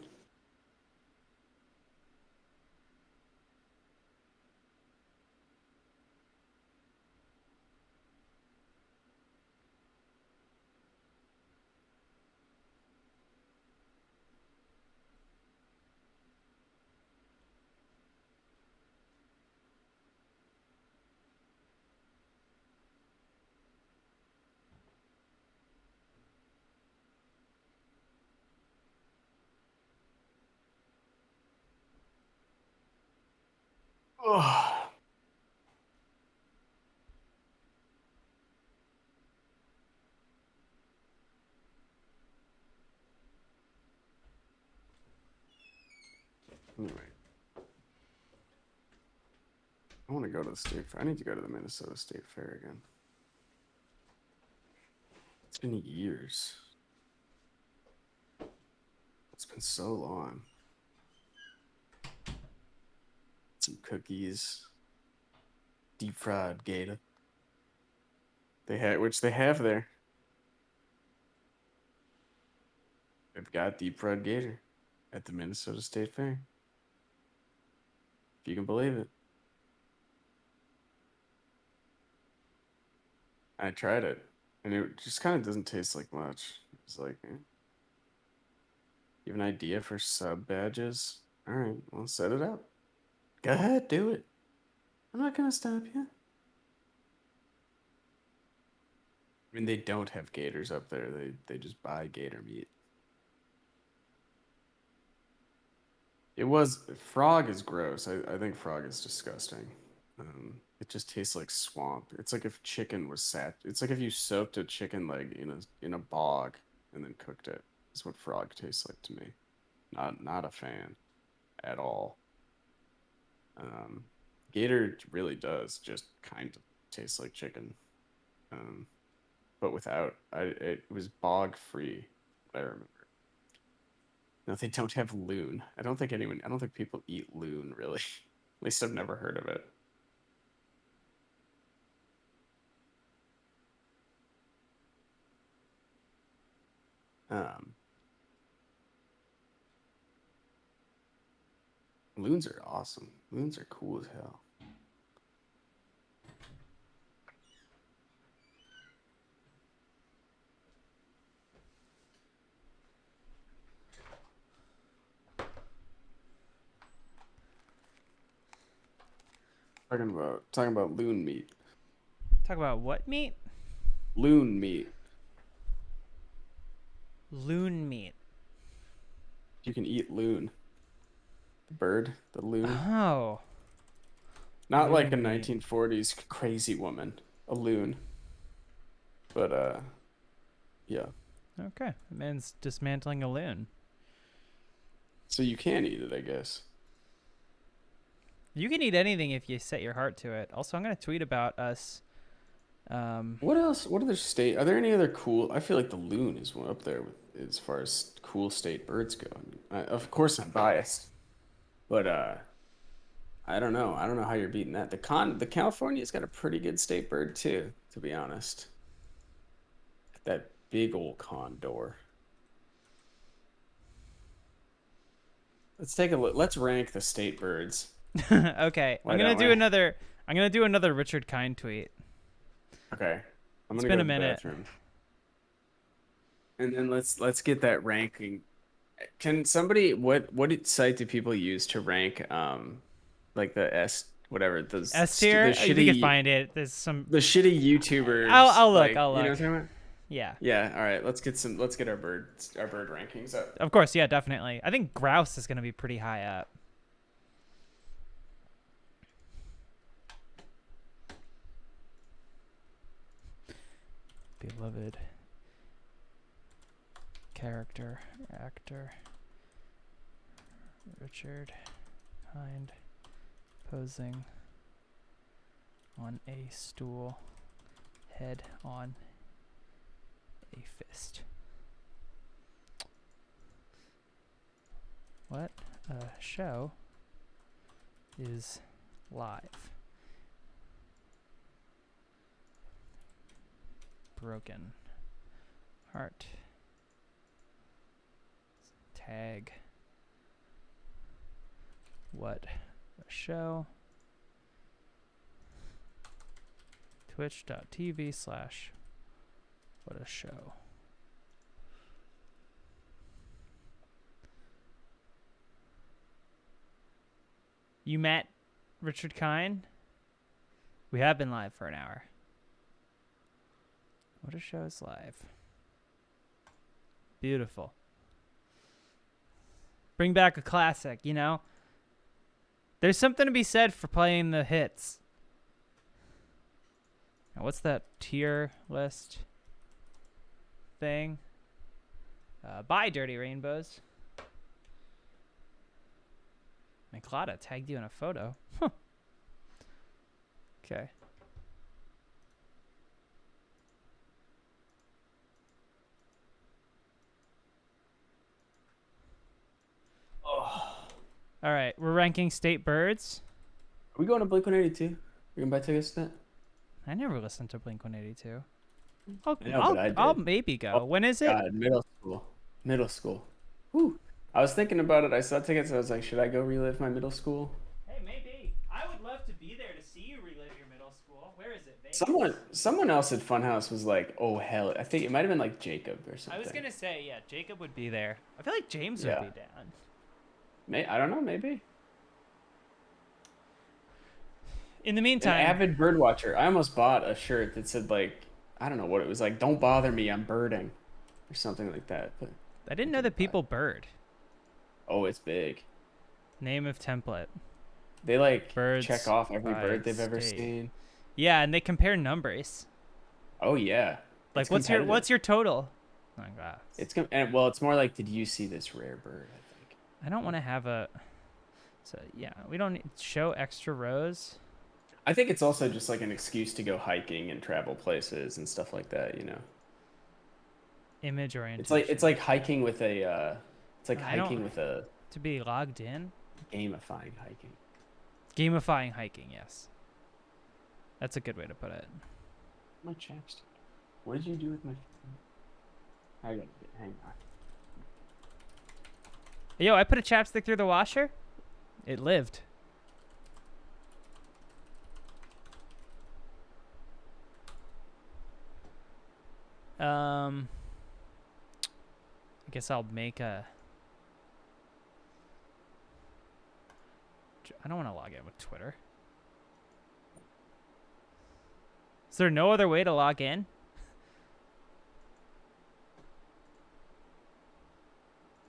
Oh. Anyway. I want to go to the state fair. I need to go to the Minnesota State Fair again. It's been years. It's been so long. Some cookies. Deep fried gator. Which they have there. They've got deep fried gator at the Minnesota State Fair. If you can believe it. I tried it, and it just kind of doesn't taste like much. It's like, you have an idea for sub badges? All right, well, set it up. Go ahead, do it. I'm not gonna stop you. I mean, they don't have gators up there. They just buy gator meat. Frog is gross. I think frog is disgusting. It just tastes like swamp. It's like if chicken was it's like if you soaked a chicken leg in a bog and then cooked it. That's what frog tastes like to me. Not a fan at all. Gator really does just kind of taste like chicken. But without it was bog free, I remember. No, they don't have loon. I don't think people eat loon really. At least I've never heard of it. Loons are awesome. Loons are cool as hell. Talking about loon meat. Talk about what meat? Loon meat. Loon meat. You can eat loon. bird, the loon. Oh. Not like a Loon meat. 1940s crazy woman, a loon. But yeah. Okay. It means dismantling a loon. So you can eat it, I guess. You can eat anything if you set your heart to it. Also, I'm gonna tweet about us. What else? What other state? Are there any other cool? I feel like the loon is one up there with, as far as cool state birds go. Of course, I'm biased, but I don't know. I don't know how you're beating that. The California's got a pretty good state bird too, to be honest. That big old condor. Let's take a look. Let's rank the state birds. Okay. Why I'm gonna don't do we? another. I'm gonna do another Richard Kind tweet. Okay. I'm It's gonna been go a to the minute. bathroom. And then let's get that ranking. Can somebody what site do people use to rank like the S whatever those S tier. the You shitty can find it. There's some. the shitty YouTubers? I'll look. Like, I'll You know what I'm look. talking about? Yeah. Yeah. All right. Let's get our bird rankings up. Of course. Yeah. Definitely. I think grouse is gonna be pretty high up. Beloved character actor Richard Kind posing on a stool, head on a fist. What a show is live. Broken heart. Tag. What a show. Twitch.tv/what a show. You met Richard Kind? We have been live for an hour. What a show is live. Beautiful. Bring back a classic, you know? There's something to be said for playing the hits. Now, what's that tier list thing? Bye, Dirty Rainbows. Claudia tagged you in a photo. Huh. Okay. All right, we're ranking state birds. Are we going to Blink-182? You gonna buy tickets to that? I never listened to Blink-182. I know, but I did. I'll maybe go. Oh, when is it? God, middle school. Whew. I was thinking about it. I saw tickets. I was like, should I go relive my middle school? Hey, maybe. I would love to be there to see you relive your middle school. Where is it? Vegas? Someone else at Funhouse was like, oh hell, I think it might have been like Jacob or something. I was gonna say, yeah, Jacob would be there. I feel like James Yeah. would be down. I don't know, maybe. In the An meantime, avid bird watcher. I almost bought a shirt that said like, I don't know what it was like. Don't bother me, I'm birding, or something like that. But I didn't know that people bird. oh, it's big. Name of template. They like Birds check off every by bird they've ever state. seen. Yeah, and they compare numbers. Oh yeah. Like, It's what's competitive. your total? Oh my god. Well, it's more like, did you see this rare bird? I think. I don't want to have a. So yeah, we don't need show extra rows. I think it's also just like an excuse to go hiking and travel places and stuff like that. You know. Image orientation. It's like hiking with a. It's like I don't- hiking with a to be logged in. gamifying hiking. Gamifying hiking, yes. That's a good way to put it. My chapstick. What did you do with my? I got it. Hang on. Yo, I put a chapstick through the washer. It lived. I guess I'll make a. I don't want to log in with Twitter. Is there no other way to log in?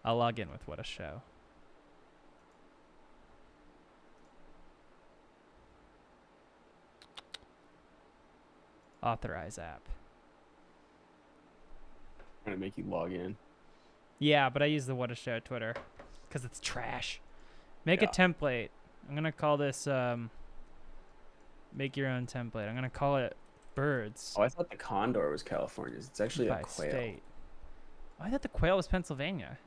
I'll log in with What a Show. Authorize app. Trying to make you log in. Yeah, but I use the What a Show Twitter because it's trash. Make a template. I'm gonna call this make your own template. I'm gonna call it birds. Oh, I thought the condor was California's. It's actually a by quail. state. Oh, I thought the quail was Pennsylvania.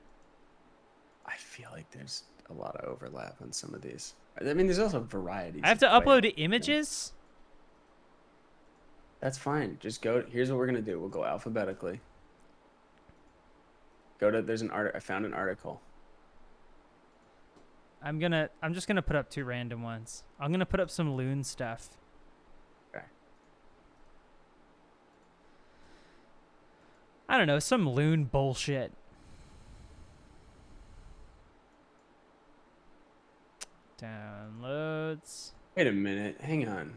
I feel like there's a lot of overlap on some of these. I mean, there's also varieties. I have to of quail. upload images. That's fine. Just go. Here's what we're gonna do. We'll go alphabetically. Go to. There's an art. I found an article. I'm just gonna put up 2 random ones. I'm gonna put up some loon stuff. Okay. I don't know, some loon bullshit. Downloads. Wait a minute. Hang on.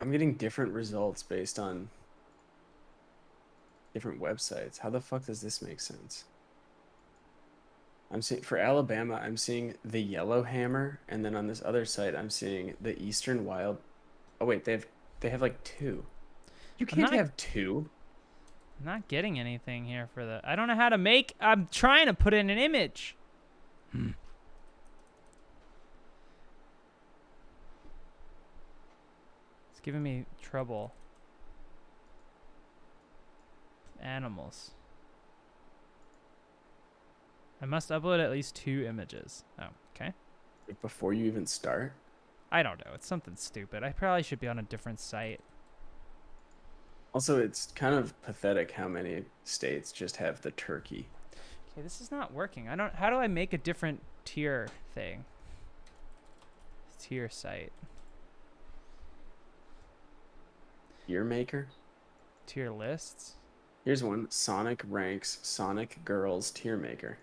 I'm getting different results based on different websites. How the fuck does this make sense? I'm seeing for Alabama, I'm seeing the yellow hammer, and then on this other site, I'm seeing the eastern wild. Oh wait, they have like 2. You can't have 2. I'm not getting anything here for the. I don't know how to make. I'm trying to put in an image. It's giving me trouble. Animals. I must upload at least 2 images. Oh, okay. Before you even start? I don't know. It's something stupid. I probably should be on a different site. Also, it's kind of pathetic how many states just have the turkey. Okay, this is not working. How do I make a different tier thing? Tier site. Tier maker? Tier lists? Here's one. Sonic ranks Sonic Girls tier maker.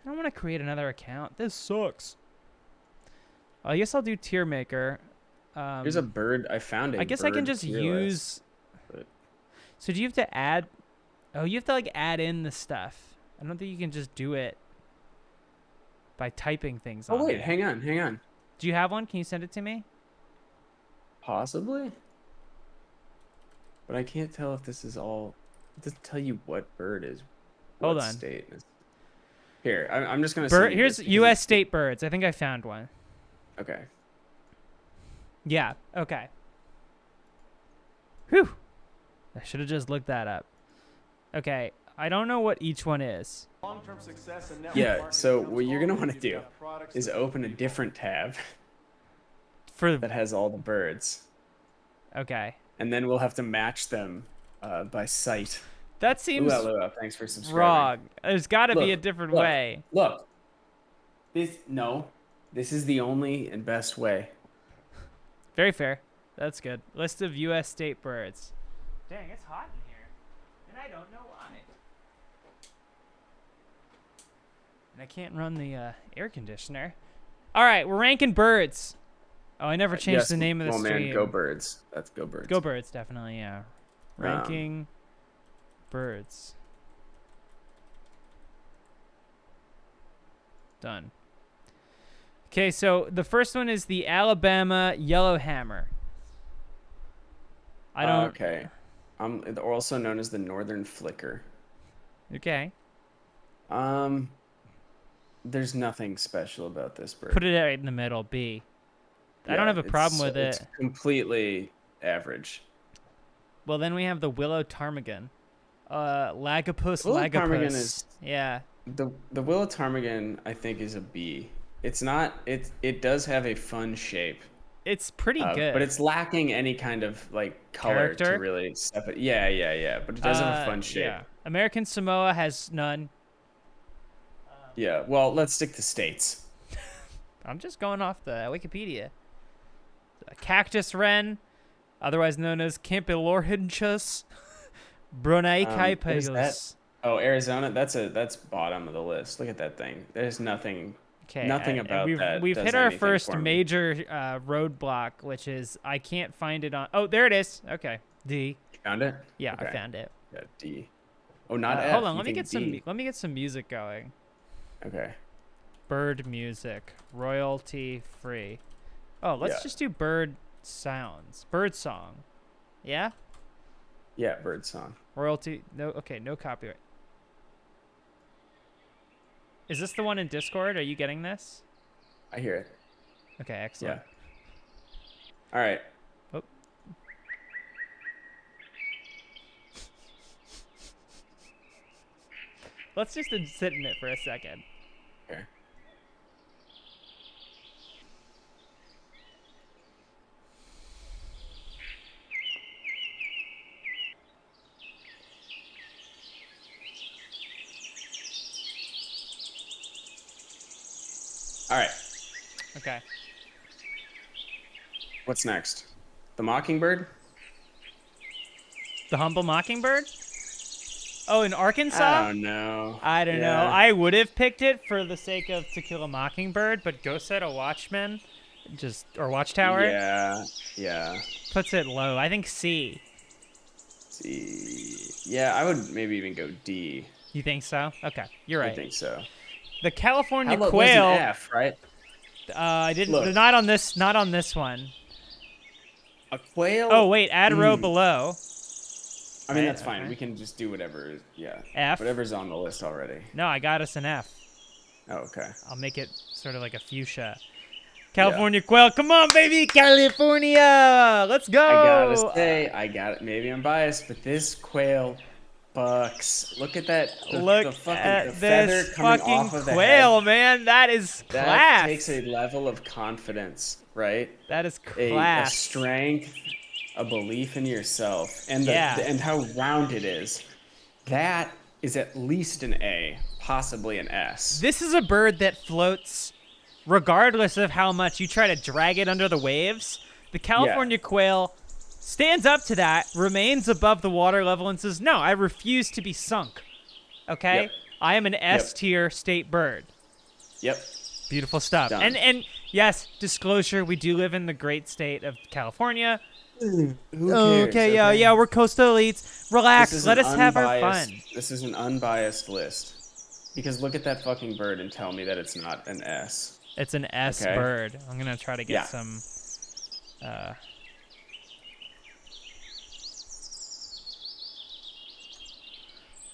I don't want to create another account. This sucks. I guess I'll do tier maker. Here's a bird. I found it. I guess I can just use. So do you have to add? Oh, you have to like add in the stuff. I don't think you can just do it by typing things on. Oh wait, it. hang on. Do you have one? Can you send it to me? Possibly. But I can't tell if this is all. It doesn't tell you what bird is. Hold what on. State is. Here, I'm just gonna. Bird. Here's U.S. state birds. I think I found one. Okay. Yeah. Okay. Whew. I should have just looked that up. Okay. I don't know what each one is. Long-term success and network Yeah. marketing So comes what you're gonna along want to with do you've got products is that open a people different tab For that has all the birds, okay. and then we'll have to match them by site. That seems Lua, thanks for subscribing. wrong. There's got to be a Look, different look. way. Look. This is the only and best way. Very fair. That's good. List of U.S. state birds. Dang, it's hot in here, and I don't know why. And I can't run the air conditioner. All right, we're ranking birds. Oh, I never changed Yes, the name of the stream. Man, go birds. That's go birds. Go birds, definitely, yeah. Ranking birds. Done. Okay, so the first one is the Alabama yellowhammer. I don't. Okay. Also known as the northern flicker. Okay. There's nothing special about this bird. Put it right in the middle, B. I don't have a problem with it. It's completely average. Well, then we have the willow ptarmigan. Lagopus Willow lagopus. ptarmigan is- Yeah. The willow ptarmigan, I think, is a B. It's not. It does have a fun shape. It's pretty good. But it's lacking any kind of like color Character? to really step it. Yeah. But it does have a fun shape. Yeah. American Samoa has none. Yeah. Well, let's stick to states. I'm just going off the Wikipedia. Cactus wren, otherwise known as Campylorhynchus bruneicae What is that? pegus. Oh, Arizona. That's bottom of the list. Look at that thing. There's nothing. Okay, Nothing about that We've does hit our anything first for me. major roadblock, which is I can't find it on. Oh, there it is. Okay, D. Found it. Yeah, I Okay. found it. Yeah, D. Oh, not F. Hold on, You let me think get some. D. Let me get some music going. Okay. Bird music, royalty free. Oh, let's Yeah. just do bird sounds. Bird song. Yeah? Yeah, bird song. Royalty. No. Okay, no copyright. Is this the one in Discord? Are you getting this? I hear it. Okay, excellent. Yeah. All right. Oh. Let's just sit in it for a second. Okay. All right. Okay. What's next? The mockingbird? The Humble Mockingbird? Oh, in Arkansas? I don't know. I don't know. I would have picked it for the sake of To Kill a Mockingbird, but Go Set a Watchman, or Watchtower, Yeah. puts it low. I think C. C. Yeah, I would maybe even go D. You think so? Okay, you're right. I think so. The California How about quail. was an F, right? I didn't. Look. Not on this. Not on this one. A quail? Oh wait, add row below. I mean, right, that's fine. okay. We can just do whatever. Yeah. F? Whatever's on the list already. No, I got us an F. Oh, okay. I'll make it sort of like a fuchsia. California quail, come on, baby, California, let's go. I gotta say, maybe I'm biased, but this quail bucks. Look at that. Look the fucking, at the feather this coming fucking off of the quail, head. man. That is That class. takes a level of confidence, right? That is A class. strength, a belief in yourself, and Yeah. and how round it is. That is at least an A, possibly an S. This is a bird that floats regardless of how much you try to drag it under the waves. The California quail stands up to that, remains above the water level, and says, no, I refuse to be sunk. Okay? Yep. I am an S tier state bird. Yep. Beautiful stuff. Done. And yes, disclosure, we do live in the great state of California. Who Okay, cares? yeah, we're coastal elites. Relax, This is let an us have our unbiased- fun. This is an unbiased list. Because look at that fucking bird and tell me that it's not an S. It's an S Okay. bird. I'm gonna try to get Yeah. some.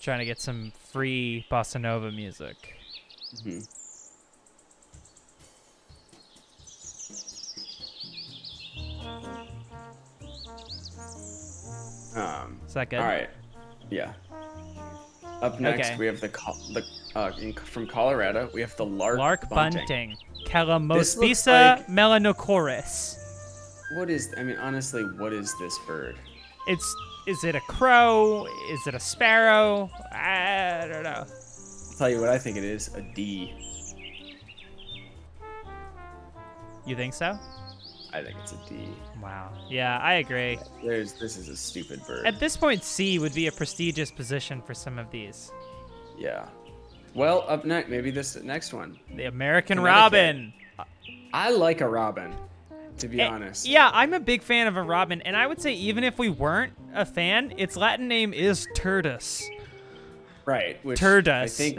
Trying to get some free bossa nova music. Hmm. Is that good? All right. Yeah. Up next, Okay. we have from Colorado. We have the lark Bunting. This looks Calamospisa like- melanocorus. What is? I mean, honestly, what is this bird? Is it a crow? Is it a sparrow? I don't know. I'll tell you what I think it is. A D. You think so? I think it's a D. Wow. Yeah, I agree. This is a stupid bird. At this point, C would be a prestigious position for some of these. Yeah. Well, up next, maybe this next one. The American Connecticut. robin. I like a robin, to be honest. Yeah, I'm a big fan of a robin, and I would say even if we weren't a fan, its Latin name is Turdus. Right. Which Turdus. I think.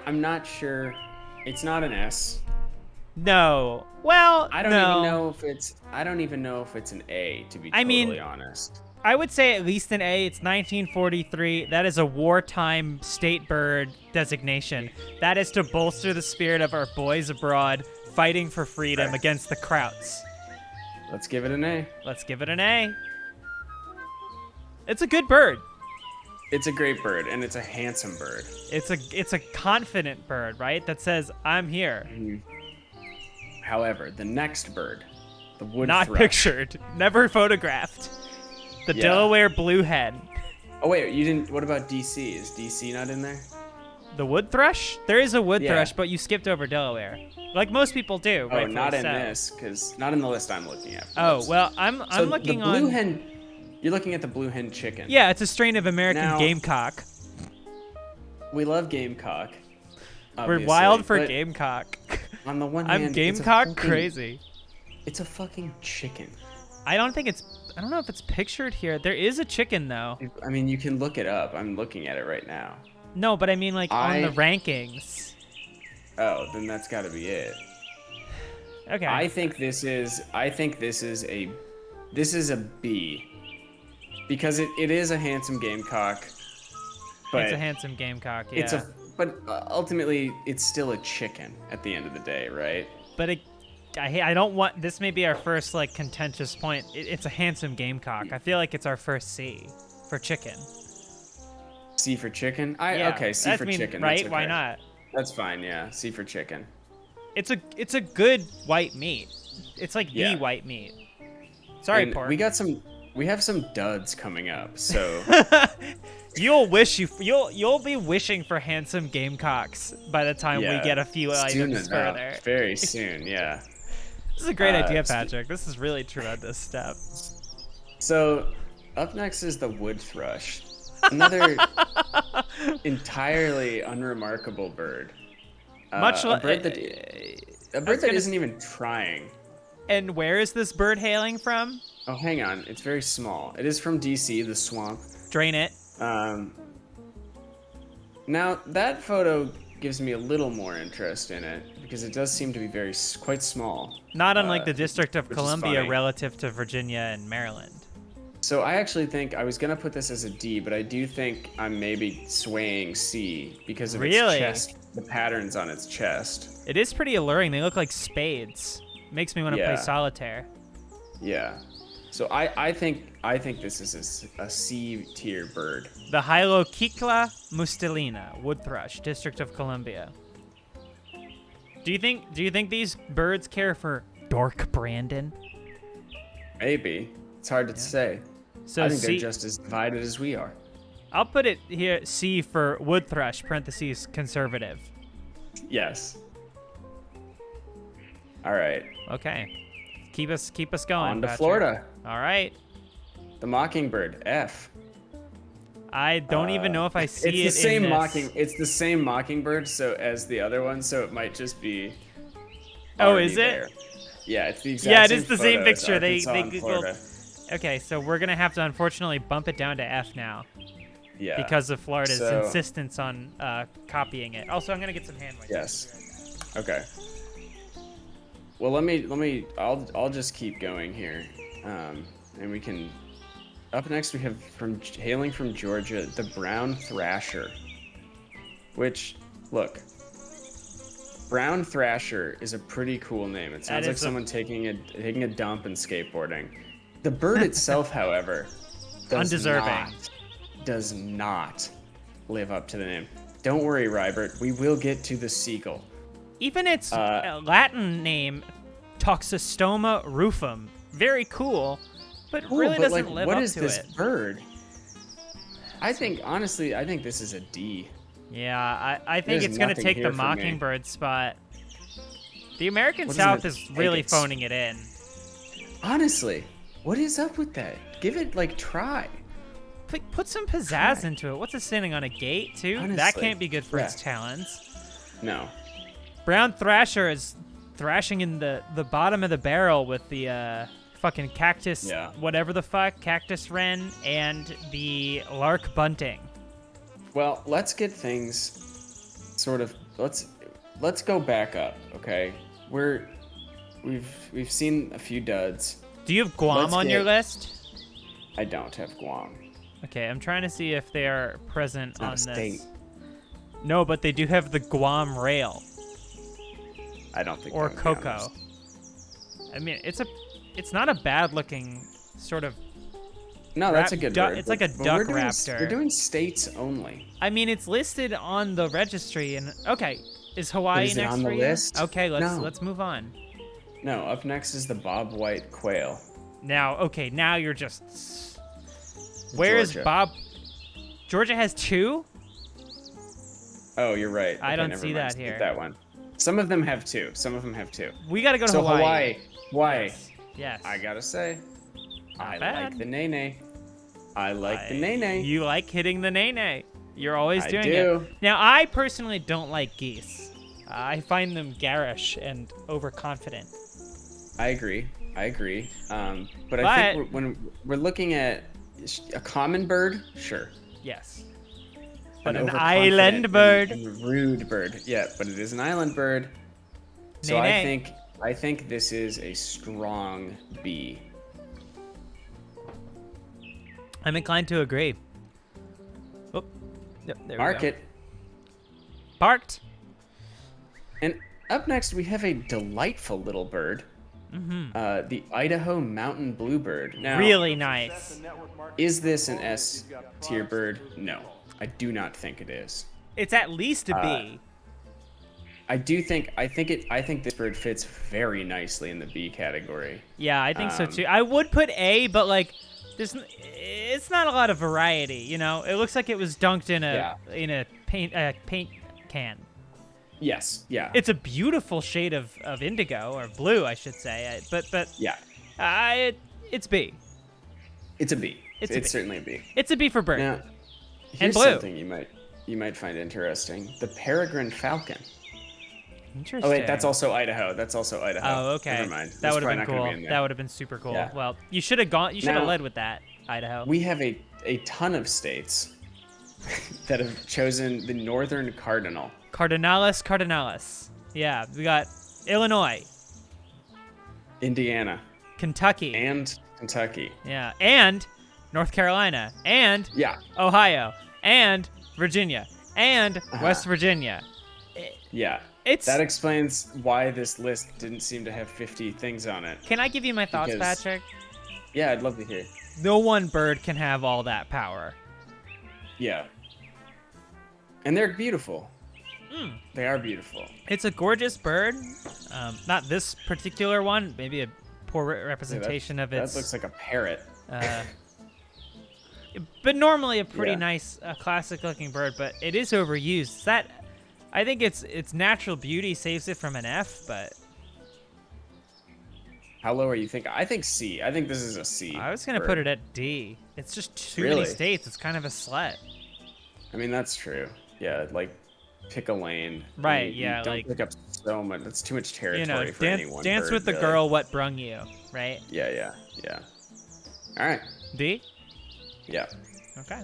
I'm not sure. It's not an S. No. Well, I don't no. even know if it's. I don't even know if it's an A. To be I mean- totally honest. I would say at least an A. It's 1943. That is a wartime state bird designation. That is to bolster the spirit of our boys abroad fighting for freedom Fair. against the Krauts. Let's give it an A. Let's give it an A. It's a good bird. It's a great bird, and it's a handsome bird. It's a confident bird, right? That says, I'm here. However, the next bird, the wood Not thrush. pictured. Never photographed. The Yeah. Delaware bluehead. Oh wait, you didn't. What about DC? Is DC not in there? The wood thrush? There is a wood Yeah. thrush, but you skipped over Delaware. Like most people do, Oh, rightfully not in so. this, because not in the list I'm looking at. Oh, well, I'm So looking the blue on... hen. You're looking at the blue hen chicken. Yeah, it's a strain of American Now- gamecock. We love gamecock. We're obviously, wild for but gamecock. On the one I'm hand, it's a gamecock fucking- crazy. It's a fucking chicken. I don't know if it's pictured here. There is a chicken though. I mean, you can look it up. I'm looking at it right now. No, but I mean like on the I- rankings. Oh, then that's got to be it. Okay. I think this is a B, because it is a handsome gamecock, but it's a handsome gamecock. Yeah. but ultimately it's still a chicken at the end of the day, right? But I don't want. This may be our first like contentious point. It's a handsome gamecock. I feel like it's our first C for chicken. C for chicken. Yeah, Okay, C for chicken. Right? That's okay. Why not? That's fine. Yeah, C for chicken. It's a good white meat. It's like Yeah. the white meat. Sorry, And pork. we have some duds coming up, so You'll be wishing for handsome gamecocks by the time we yeah, get a few soon items enough, further. very soon. Yeah. This is a great idea, spe- Patrick. This is really tremendous step. So up next is the wood thrush, another entirely unremarkable bird. Much a like bird that isn't even trying. And where is this bird hailing from? Oh, hang on, it's very small. It is from DC, the swamp. Drain it. Now that photo gives me a little more interest in it because it does seem to be quite small. Not unlike the District of which is Columbia funny. relative to Virginia and Maryland. So I actually think I was gonna put this as a D, but I do think I'm maybe swaying C because of Really? its chest, the patterns on its chest. It is pretty alluring. They look like spades. Makes me want to play Yeah. solitaire. Yeah. So I think this is a C tier bird. The Hylochicla mustelina, wood thrush, District of Columbia. Do you think these birds care for Dork Brandon? Maybe. It's hard to say. So I think C, they're just as divided as we are. I'll put it here C for wood thrush, parentheses conservative. Yes. All right. Okay. Keep us going. On to Patrick. Florida. All right. The mockingbird, F. I don't even know if I see It's the it in same this. It's the same mockingbird, so as the other one, so it might just be. Oh, already is it? there. Yeah, it's the exact. Yeah, it same is the same photo as picture. They Arkansas and Googled. Florida. Okay, so we're gonna have to unfortunately bump it down to F now Yeah. because of Florida's So- insistence on copying it. Also, I'm gonna get some hand wipes. Yes. Okay. Well, I'll just keep going here, and we can. Up next, we have hailing from Georgia, the brown thrasher. Which, look, brown thrasher is a pretty cool name. It sounds like someone taking a dump and skateboarding. The bird itself, however, Undeserving. does not live up to the name. Don't worry, Rybert. We will get to the seagull. Even its Latin name, Toxostoma rufum, very cool, but really but, doesn't like, live what up is to this it. bird? Honestly, I think this is a D. Yeah, I think There's it's gonna nothing take here the for me. mockingbird spot. The American What doesn't South it is take? really phoning it in. Honestly, what is up with that? Give it try. Put some pizzazz into it. What's it standing on a gate too? That Honestly, can't be good for its yeah. talons. No. Brown thrasher is thrashing in the bottom of the barrel with the fucking cactus, Yeah. whatever the fuck, cactus wren, and the lark bunting. Well, let's get things sort of. Let's go back up, okay? We've seen a few duds. Do you have Guam Let's on your get- list? I don't have Guam. Okay, I'm trying to see if they are present not on a this. state. No, but they do have the Guam rail I don't think. or that would be on cocoa. this. I mean, it's not a bad looking sort of. No, that's a good bird. It's like a but duck we're doing, raptor. We're doing states only. I mean, it's listed on the registry, and okay, is Hawaii Is it next on for the you? list? Okay, No. let's move on. No, up next is the bob white quail. Now, okay, now you're just. Where is Georgia. Bob? Georgia has two. Oh, you're right. I Okay, don't never see mind. that Skip here. That one. Some of them have two. We gotta go to So Hawaii. Hawaii. Yes. I gotta say, I bad. like the nene. I like the nene. You like hitting the nene. You're always I doing do. it. Now, I personally don't like geese. I find them garish and overconfident. I agree. But I think when we're looking at a common bird, sure. Yes. But an overconfident island bird. and rude bird. Yeah, but it is an island bird. So I Nene. think I think this is a strong B. I'm inclined to agree. Oh, yep, there we Mark go. it. Parked. And up next, we have a delightful little bird. The Idaho Mountain Bluebird. Now, Really nice. is this an S tier bird? No, I do not think it is. It's at least a B. I think this bird fits very nicely in the B category. Yeah, I think so too. I would put A, but like, it's not a lot of variety. You know, it looks like it was dunked in a paint can. Yes, yeah. It's a beautiful shade of indigo or blue, I should say. But yeah. It's B. It's a B. It's It's a B. certainly a B. It's a B for bird. Now, here's blue. something you might find interesting. The peregrine falcon. Interesting. Oh wait, that's also Idaho. Oh, okay. Never mind. That That's would have probably been not gonna cool. be in there. That would have been super cool. Yeah. Well, you should have gone. You should have Now- led with that, Idaho. We have a ton of states that have chosen the northern cardinal. Cardinalis. Yeah, we got Illinois, Indiana, Kentucky. and Kentucky. Yeah, and North Carolina, and Yeah, Ohio, and Virginia, and West Virginia. yeah. It's. That explains why this list didn't seem to have 50 things on it. Can I give you my thoughts, Because- Patrick? Yeah, I'd love to hear. No one bird can have all that power. Yeah. And they're beautiful. Hmm. They are beautiful. It's a gorgeous bird. Not this particular one. Maybe a poor representation of its. That looks like a parrot. But normally a pretty Yeah. nice, classic-looking bird. But it is overused. I think its natural beauty saves it from an F. But How low are you think? I think C. I think this is a C. I was gonna bird. put it at D. It's just too Really? many states. It's kind of a slut. I mean, that's true. Yeah, like pick a lane. Right, You yeah, don't like- pick up so much. That's too much territory You know, for any one dance bird, with the really. girl. What brung you? Right? Yeah. All right. D. Yeah. Okay.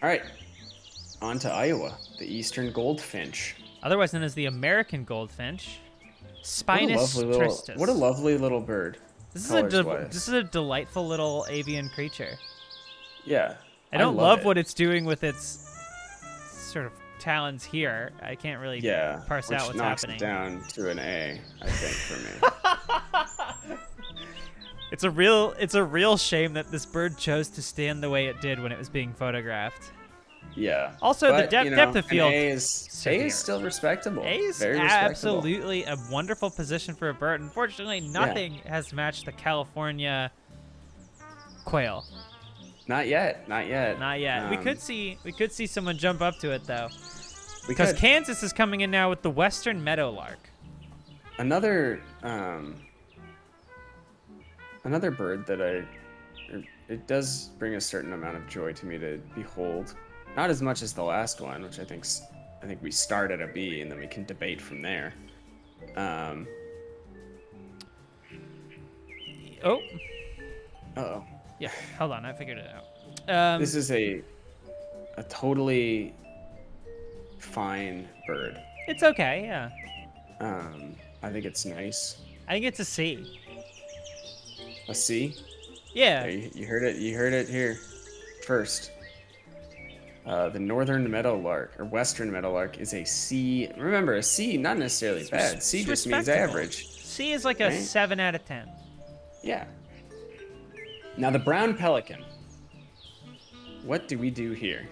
All right. On to Iowa, the eastern goldfinch. Otherwise known as the American goldfinch, What a Spinus lovely little. tristis. What a lovely little bird. This colors-wise. is a delightful little avian creature. Yeah. I don't love love it. what it's doing with its sort of talons here. I can't really Yeah. parse which out what's knocks happening. it down to an A, I think, for me. It's a real shame that this bird chose to stand the way it did when it was being photographed. Yeah. Also, the But, depth of an field. A is severe. still respectable. A is Very respectable. absolutely a wonderful position for a bird. Unfortunately, nothing has matched the California quail. Not yet. Not yet. Not yet. We could see someone jump up to it though, We because could. Kansas is coming in now with the western meadowlark. Another bird that it does bring a certain amount of joy to me to behold. Not as much as the last one, which I think we start at a B and then we can debate from there. Oh, Uh-oh. yeah. Hold on, I figured it out. This is a totally fine bird. It's okay. Yeah, I think it's nice. I think it's a C. A C? Yeah. Yeah, you heard it. You heard it here first. The northern meadowlark or western meadowlark is a C. Remember, a C not necessarily bad. C It's just means respectable. average. C is like a Right? 7 out of 10. Yeah. Now the brown pelican. What do we do here?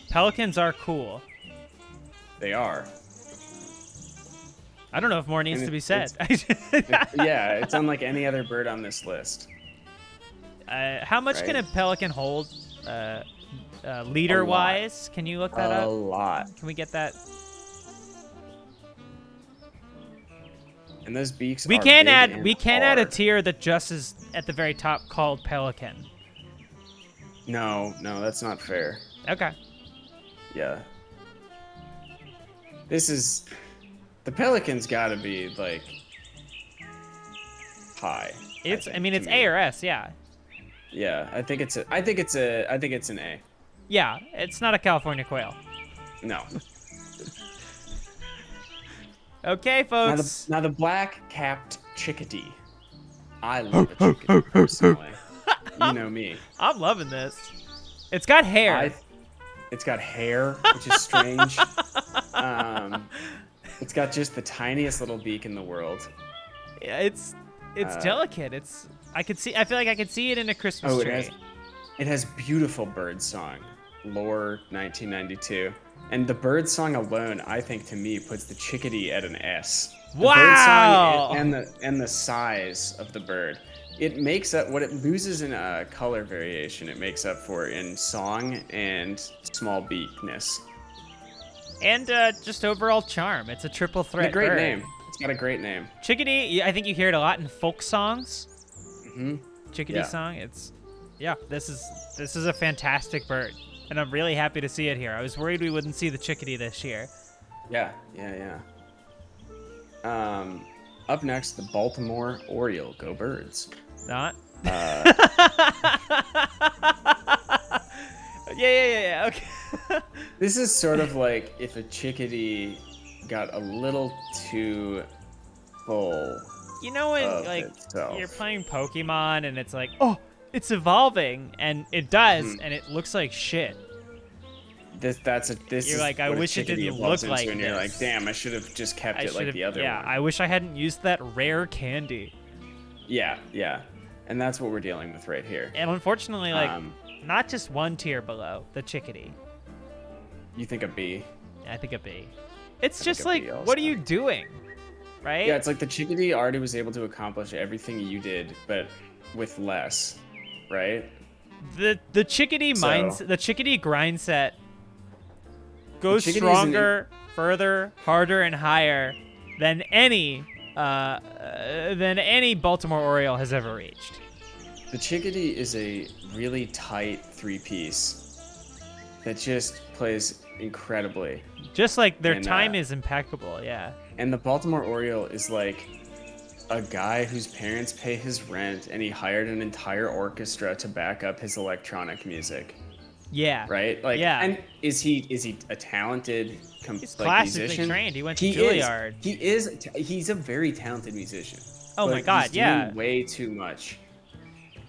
Pelicans are cool. They are. I don't know if more needs And to be it- said. Yeah, it's unlike any other bird on this list. How much can a Right. pelican hold, leader-wise? Can you look that A up? lot. Can we get that? And those beaks We are can big add and we can add a hard. tier that just is at the very top called pelican. No, that's not fair. Okay. Yeah. This is the pelican's got to be like high. It's think, I mean to it's me. A or S, yeah. Yeah, I think it's an A. Yeah, it's not a California quail. No. Okay, folks. Now the black-capped chickadee. I love a chickadee personally. You know me. I'm loving this. It's got hair. It's got hair, which is strange. It's got just the tiniest little beak in the world. Yeah, it's delicate. I feel like I could see it in a Christmas tree. It has beautiful bird song. Lore 1992. And the bird song alone, I think, to me, puts the chickadee at an S. Wow! The bird song and the size of the bird. It makes up what it loses in color variation. It makes up for in song and small beakness. And just overall charm. It's a triple threat And a great bird. name. It's got a great name. Chickadee, I think you hear it a lot in folk songs. Mm-hmm. Chickadee song. This is a fantastic bird. And I'm really happy to see it here. I was worried we wouldn't see the chickadee this year. Yeah. Up next, the Baltimore Oriole. Go Birds. Not? Yeah. Okay. This is sort of like if a chickadee got a little too full. You know when itself. you're playing Pokemon and it's like, oh, it's evolving, and it does, and it looks like shit. You're like, I wish it didn't look like and this. you're like, damn, I should have just kept it like the other one. Yeah, I wish I hadn't used that rare candy. Yeah. And that's what we're dealing with right here. And unfortunately, not just one tier below the chickadee. You think a B? I think a B. It's just a B like, also. what are you doing? Right? Yeah, it's like the chickadee already was able to accomplish everything you did, but with less, right? The chickadee the chickadee grind set goes chickadee's stronger, further, harder, and higher than any Baltimore Oriole has ever reached. The chickadee is a really tight three-piece that just plays incredibly. Just like their time is impeccable, yeah. And the Baltimore Oriole is like a guy whose parents pay his rent and he hired an entire orchestra to back up his electronic music. Yeah. Right? Like, yeah. And is he a talented He's classically musician? trained. He went to Juilliard. He's a very talented musician. Oh my God, he's doing way too much.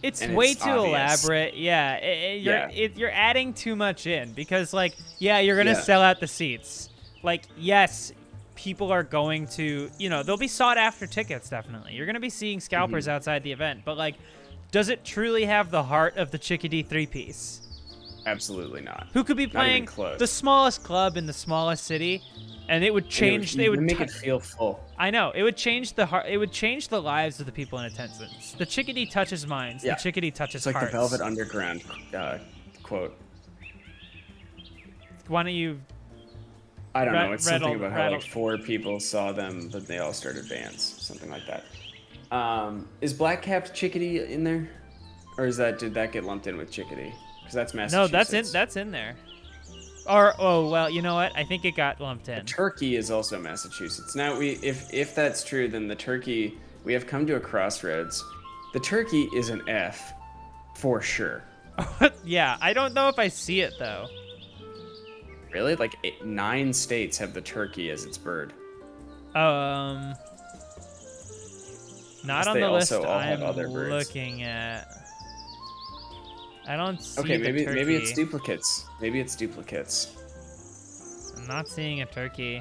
It's way too obvious. elaborate. Yeah, you're adding too much in because, like, you're gonna sell out the seats. Like, yes, people are going to, they'll be sought after tickets. Definitely, you're gonna be seeing scalpers outside the event. But like, does it truly have the heart of the chickadee three-piece? Absolutely not. Who could be playing the smallest club in the smallest city, and it would change. They would make it feel full. I know it would change the heart. It would change the lives of the people in attendance. The chickadee touches minds. Yeah. The chickadee touches hearts. It's like hearts. the Velvet Underground quote. Why don't you? I don't know. It's something about how like 4 people saw them, but they all started bands. Something like that. Is Black-capped chickadee in there, or did that get lumped in with chickadee? Because that's Massachusetts. No, that's in there. Or well, you know what? I think it got lumped in. The turkey is also Massachusetts. Now if that's true, then the turkey, we have come to a crossroads. The turkey is an F, for sure. Yeah, I don't know if I see it though. Really? Like 9 states have the turkey as its bird. Not on the list I'm other birds. looking at. I don't see Okay, the turkey. maybe it's duplicates. I'm not seeing a turkey.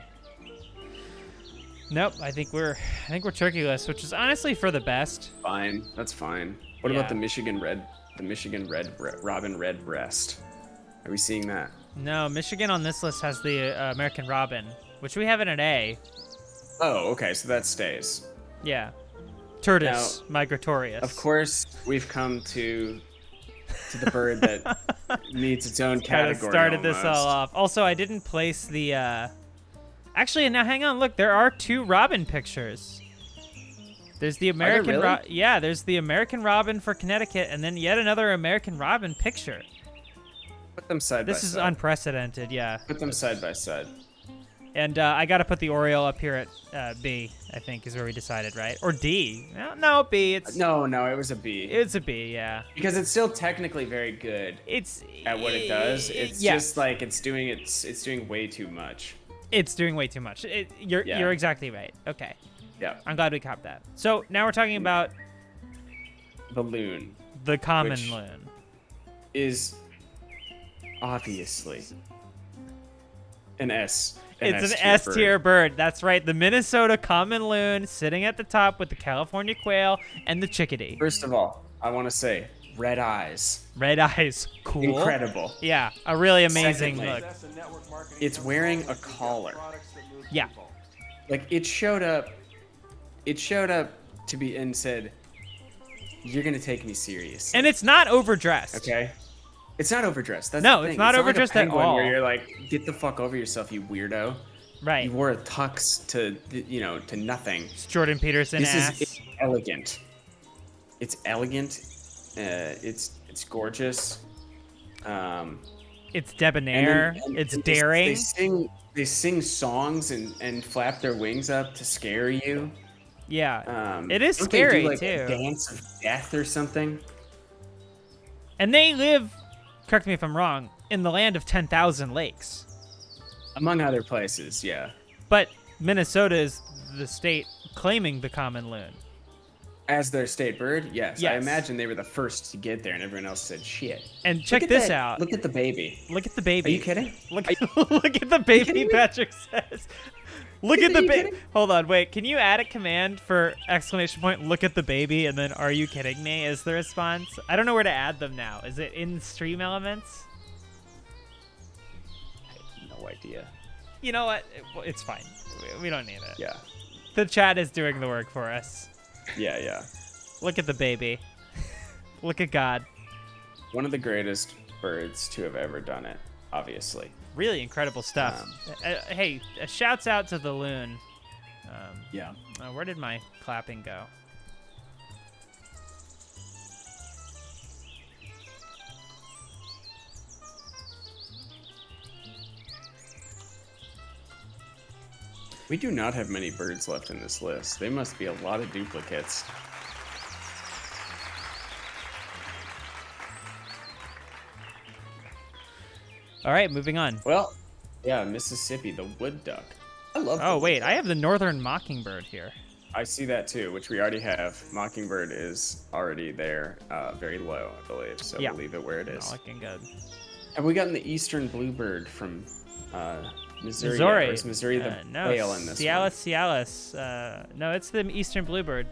Nope, I think we're turkeyless, which is honestly for the best. Fine, that's fine. What about the Michigan robin redbreast? Are we seeing that? No, Michigan on this list has the American robin, which we have in an A. Oh, okay, so that stays. Yeah. Turdus migratorius. Of course, we've come to the bird that needs its own category. Started this all off. Also, I didn't place the. Actually, now hang on. Look, there are 2 robin pictures. There's the American. There's the American robin for Connecticut, and then yet another American robin picture. Put them side by side. This is unprecedented. Yeah. Put them side by side. And I got to put the Oriole up here at B, I think, is where we decided, right? Or D. No, B. No, it was a B. It's a B, yeah. Because it's still technically very good It's at what it does. It's yeah. just like it's doing way too much. It's doing way too much. You're exactly right. Okay. Yeah. I'm glad we copped that. So now we're talking about The loon the common Which- loon. is obviously an S. It's an S tier bird. That's right. The Minnesota common loon sitting at the top with the California quail and the chickadee. First of all, I want to say red eyes. Red eyes. Cool. Incredible. Yeah. A really amazing Secondly, look. That's a network marketing It's tool wearing that a collar. products that move Yeah. people. Like it showed up to be and said, "You're gonna take me serious." And it's not overdressed. Okay. It's not overdressed. That's No, the it's thing. not like a overdressed at penguin all. Where you're like, get the fuck over yourself, you weirdo. Right. You wore a tux to nothing. It's Jordan Peterson This ass. is elegant. It's elegant. It's gorgeous. It's debonair. It's daring. They sing songs and flap their wings up to scare you. Yeah. It is don't they scary, do, like, too. A dance of death or something. And they live, correct me if I'm wrong, in the land of 10,000 lakes. Among other places, yeah. But Minnesota is the state claiming the common loon. As their state bird, yes. I Yes. imagine they were the first to get there, and everyone else said shit. And Look check at this that- out. Look at the baby. Look at the baby. Are you kidding? Look at the baby, kidding me? Patrick says. Look at Are the you baby. kidding? Hold on, wait. Can you add a command for exclamation point, look at the baby, and then are you kidding me is the response? I don't know where to add them now. Is it in Stream Elements? No idea. You know what? It's fine. We don't need it. Yeah. The chat is doing the work for us. Yeah. Look at the baby. Look at God. One of the greatest birds to have ever done it, obviously. Really incredible stuff. Hey, shouts out to the loon. Yeah. Where did my clapping go? We do not have many birds left in this list. They must be a lot of duplicates. All right, moving on. Well, yeah, Mississippi, the wood duck. I love the Oh, wood wait, duck. I have the northern mockingbird here. I see that too, which we already have. Mockingbird is already there, very low, I believe. So Yeah. we'll leave it where it is. Not looking good. Have we gotten the eastern bluebird from Missouri? Yet? Missouri. Or is Missouri the No, whale in this Cialis. No, it's the eastern bluebird.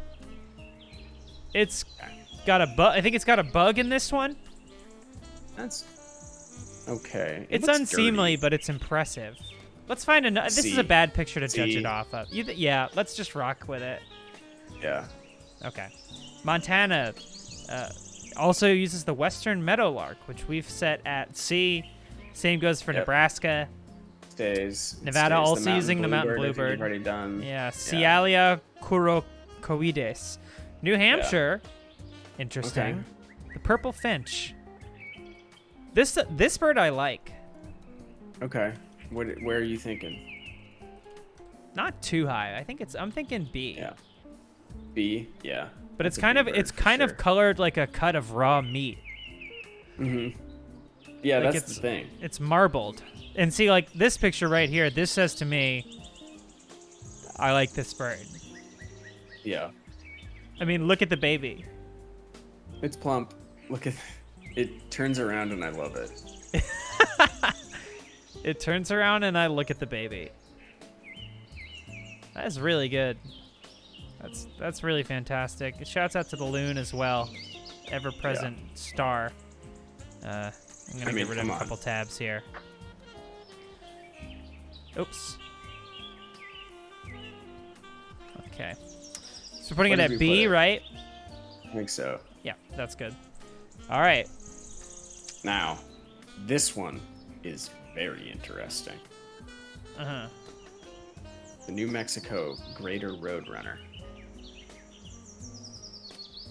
It's got a bug. I think it's got a bug in this one. one? That's okay. It It's looks unseemly, dirty. but it's impressive. Let's find another. This is a C. bad picture to judge C. it off of. Yeah, let's just rock with it. Yeah. Okay. Montana also uses the western meadowlark, which we've set at C. Same goes for Yep. Nebraska. Stays. Nevada stays also using the mountain I think bluebird. You've already done. Yeah, Cialia curocoides. New Hampshire. Interesting. The purple finch. This bird I like. Okay. Where are you thinking? Not too high. I'm thinking B. Yeah. B. Yeah. But it's That's a kind B of bird for kind sure. of colored like a cut of raw meat. Yeah, Like that's the thing. It's marbled. And see, like this picture right here, this says to me, I like this bird. Yeah. I mean, look at the baby. It's plump. Look at it. Turns around and I love it. It turns around and I look at the baby. That is really good. That's really fantastic. Shouts out to the loon as well. Ever-present star. I'm gonna get rid of come a on. couple tabs here. Oops. Okay. So we're putting Where it did at we B, put it? right? I think so. Yeah, that's good. All right. Now, this one is very interesting. Uh-huh. The New Mexico Greater Roadrunner.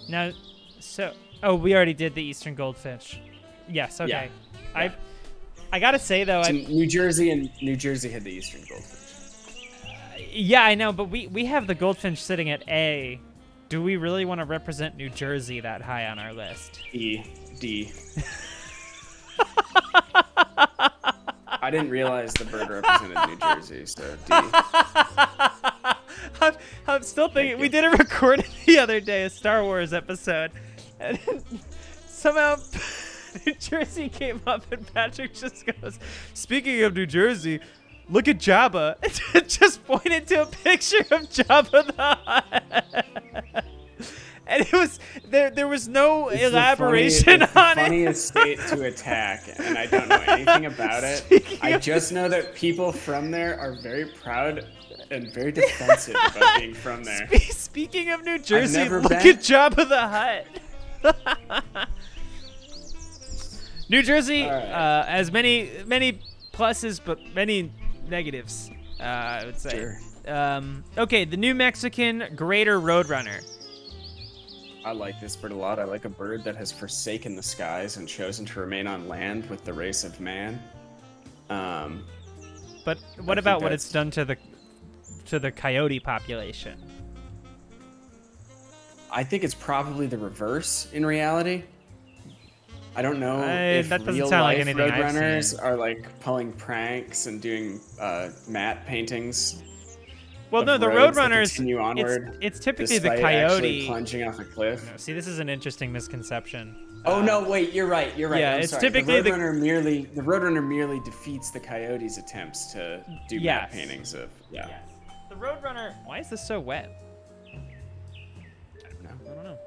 Now, oh, we already did the Eastern Goldfinch. Yes, okay. Yeah. I gotta say though, So New Jersey had the Eastern Goldfinch. Yeah, I know, but we have the Goldfinch sitting at A. Do we really want to represent New Jersey that high on our list? D. I didn't realize the bird represented New Jersey, so D. I'm still thinking, we did a recording the other day, a Star Wars episode, and somehow New Jersey came up, and Patrick just goes, speaking of New Jersey, look at Jabba. Just pointed to a picture of Jabba the Hutt. And it was there was no elaboration it's the on it. funniest state to attack, and I don't know anything about it. I just know that people from there are very proud and very defensive about being from there. Speaking of New Jersey, never look been. at Jabba the Hutt. New Jersey has many pluses, but many negatives, I would say. Sure. Okay, the New Mexican Greater Roadrunner. I like this bird a lot. I like a bird that has forsaken the skies and chosen to remain on land with the race of man. But what about what it's done to the coyote population? I think it's probably the reverse in reality. I don't know if that doesn't real sound like life anything I've roadrunners seen. are like pulling pranks and doing matte paintings. Well, of no, the roads that Roadrunners, continue onward it's typically the despite actually coyote. plunging off a cliff. No, see, this is an interesting misconception. Oh no! Wait, you're right. Yeah, I'm it's sorry. typically the Roadrunner merely defeats the coyote's attempts to do matte Yes. paintings of. Yeah. Yes. The Roadrunner. Why is this so wet? I don't know. I don't know.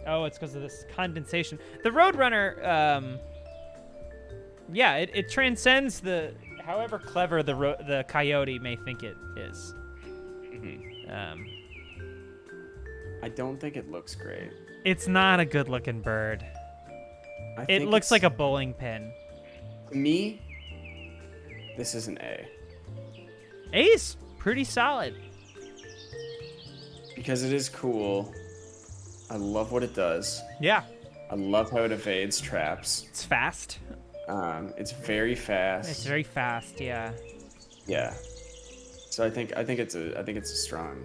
Oh, it's because of this condensation. The Roadrunner, yeah, it transcends the however clever the coyote may think it is. I don't think it looks great. It's not a good-looking bird. I It think looks it's- like a bowling pin. To me, this is an A. A's pretty solid. Because it is cool. I love what it does. Yeah, I love how it evades traps. it's fast. It's very fast. It's very fast. Yeah. Yeah. So I think it's a strong.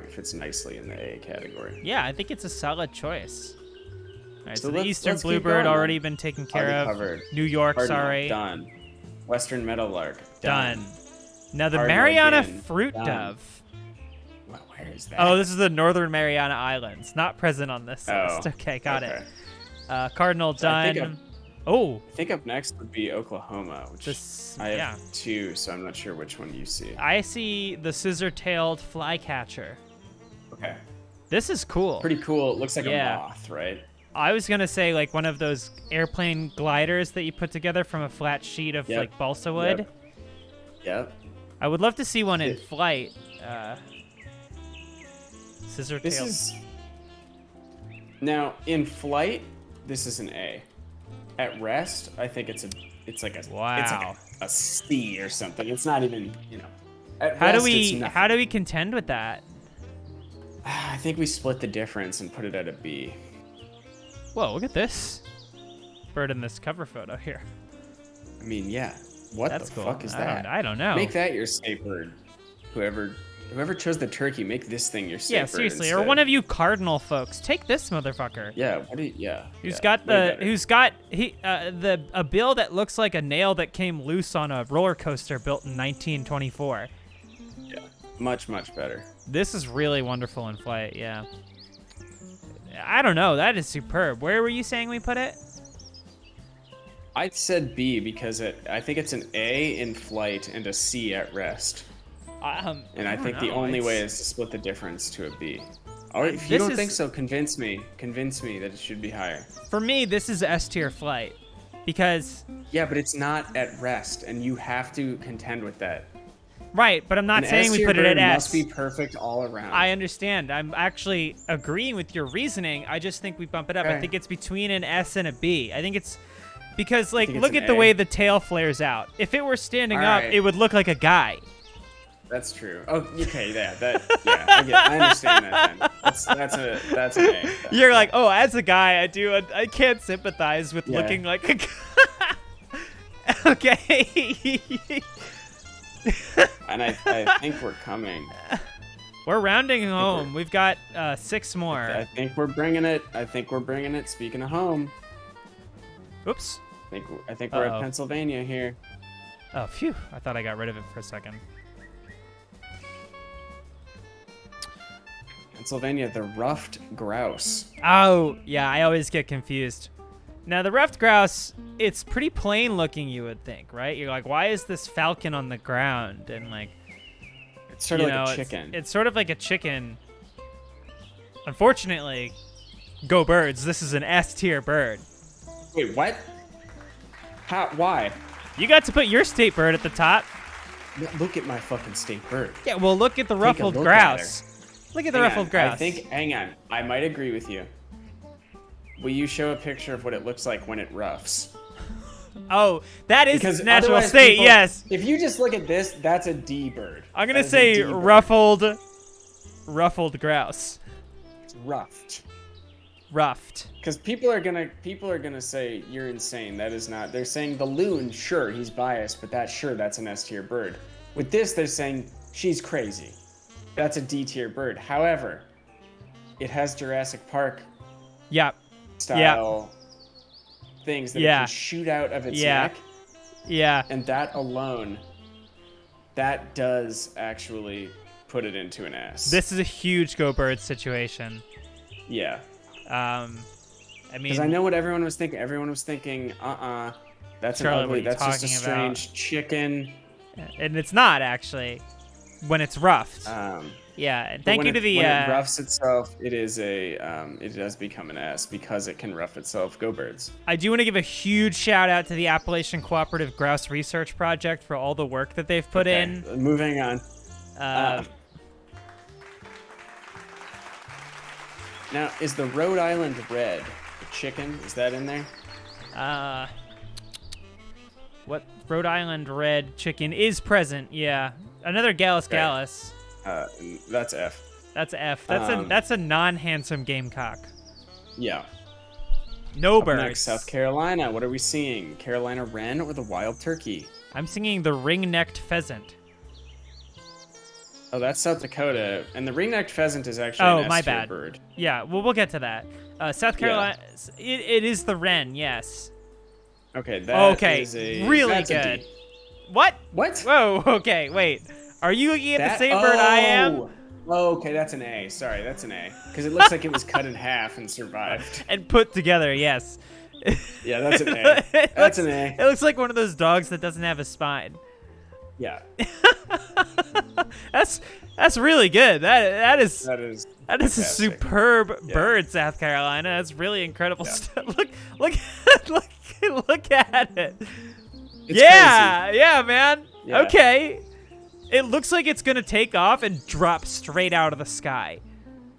It fits nicely in the A category. Yeah, I think it's a solid choice. All right, So so the let's Eastern keep Bluebird going, already then. been taken care Already of. covered. New York, Cardinal, sorry. done. Western Meadowlark, Done. Now the Cardinal Mariana again, Fruit done. Dove. Well, where is that? Oh, this is the Northern Mariana Islands, not present on this Oh, list. Okay, got okay. it. Cardinal So I think done. Oh, I think up next would be Oklahoma, which this I have yeah. two, so I'm not sure which one you see. I see the scissor-tailed flycatcher. Okay. This is cool. Pretty cool. It looks like Yeah. a moth, right? I was gonna say like one of those airplane gliders that you put together from a flat sheet of Yep. like balsa wood. Yep. I would love to see one in It- flight. Scissor This tail. is now in flight. This is an A. At rest, I think it's like Wow. a C or something. It's not even At How do rest, it's we nothing. contend with that? I think we split the difference and put it at a B. Whoa, look at this bird in this cover photo here. I mean, yeah. What That's the cool. fuck is I don't- that? I don't know. Make that your state bird. Whoever chose the turkey, make this thing your state Yeah, bird. seriously. Or instead. one of you cardinal folks, take this motherfucker. Yeah. What do you, yeah. Who's yeah, got way better. a bill that looks like a nail that came loose on a roller coaster built in 1924. Yeah. Much better. This is really wonderful in flight. Yeah. I don't know. That is superb. Where were you saying we put it? I said B because I think it's an A in flight and a C at rest. And I think the only way is to split the difference to a B. All right, if you This don't is- think so, convince me. Convince me that it should be higher. For me, this is S tier flight because Yeah, but it's not at rest, and you have to contend with that. right. But I'm not An saying we S-tier put it at bird S. must be perfect all around. I understand. I'm actually agreeing with your reasoning. I just think we bump it up. I Okay. think it's between an S and a B. I think it's because like think it's look an at the A. way the tail flares out. If it were standing All up, right. it would look like a guy. That's true. Oh, okay, yeah, I understand that. Then that's an A. You're like, oh, as a guy, I can't sympathize with Yeah. looking like a guy. Okay. And I think we're coming. We're rounding home. We've got 6 more. I think we're bringing it. Speaking of home, Oops. I think we're Uh-oh. at Pennsylvania here. Oh, phew. I thought I got rid of it for a second. Pennsylvania, the ruffed grouse. Oh, yeah, I always get confused. Now, the ruffed grouse, it's pretty plain looking, you would think, right? You're like, why is this falcon on the ground? And, like, It's sort of you like know, a chicken. It's sort of like a chicken. Unfortunately, go birds, this is an S-tier bird. Wait, what? How? Why? You got to put your state bird at the top. Look at my fucking state bird. Yeah, well, look at the Take a ruffled look at grouse. Look at the Hang ruffled on, grouse. hang on. I might agree with you. Will you show a picture of what it looks like when it ruffs? Oh, that is Because its natural otherwise state, people- yes. If you just look at this, that's a D bird. I'm going to That is a say D bird. ruffled grouse. It's ruffed. Ruffed. Because people are gonna say you're insane. That is not. They're saying the loon, sure, he's biased, but that's an S tier bird. With this, they're saying she's crazy. That's a D tier bird. However, it has Jurassic Park Yeah. style things that it Yeah. can shoot out of its Yeah. neck, Yeah. and that alone, that does actually put it into an S. This is a huge go bird situation. Yeah. I Because I mean, know what everyone was thinking. Everyone was thinking, that's Charlie, an what are ugly. you That's just a talking about? strange chicken. and it's not actually when it's roughed. Yeah, and But thank when you to the when it roughs itself, it is it does become an S because it can rough itself. Go birds. I do want to give a huge shout out to the Appalachian Cooperative Grouse Research Project for all the work that they've put in. Moving on. Now, is the Rhode Island red a chicken? Is that in there? What Rhode Island red chicken is present? Yeah, another Gallus Okay. Gallus. That's F. That's F. That's a non-handsome gamecock. Yeah. No Up birds. next, South Carolina. What are we seeing? Carolina wren or the wild turkey? I'm singing the ring-necked pheasant. Oh, that's South Dakota, and the ring-necked pheasant is actually Oh, an my S-tier bad. bird. Yeah, well, we'll get to that. South Carolina, it is the wren, yes. Okay, that Okay, is a really that's a good. D. What? What? Whoa, okay, wait. Are you looking at the That- same bird I am? Oh, okay, that's an A. Sorry, that's an A. Because it looks like it was cut in half and survived. And put together, yes. Yeah, that's an A. It That's looks- an A. It looks like one of those dogs that doesn't have a spine. Yeah, That's really good. That is that is. a fantastic. superb Yeah. bird, South Carolina. That's really incredible Yeah. stuff. Look at it. It's Yeah, yeah, man. Yeah. Okay. It looks like it's gonna take off and drop straight out of the sky. crazy.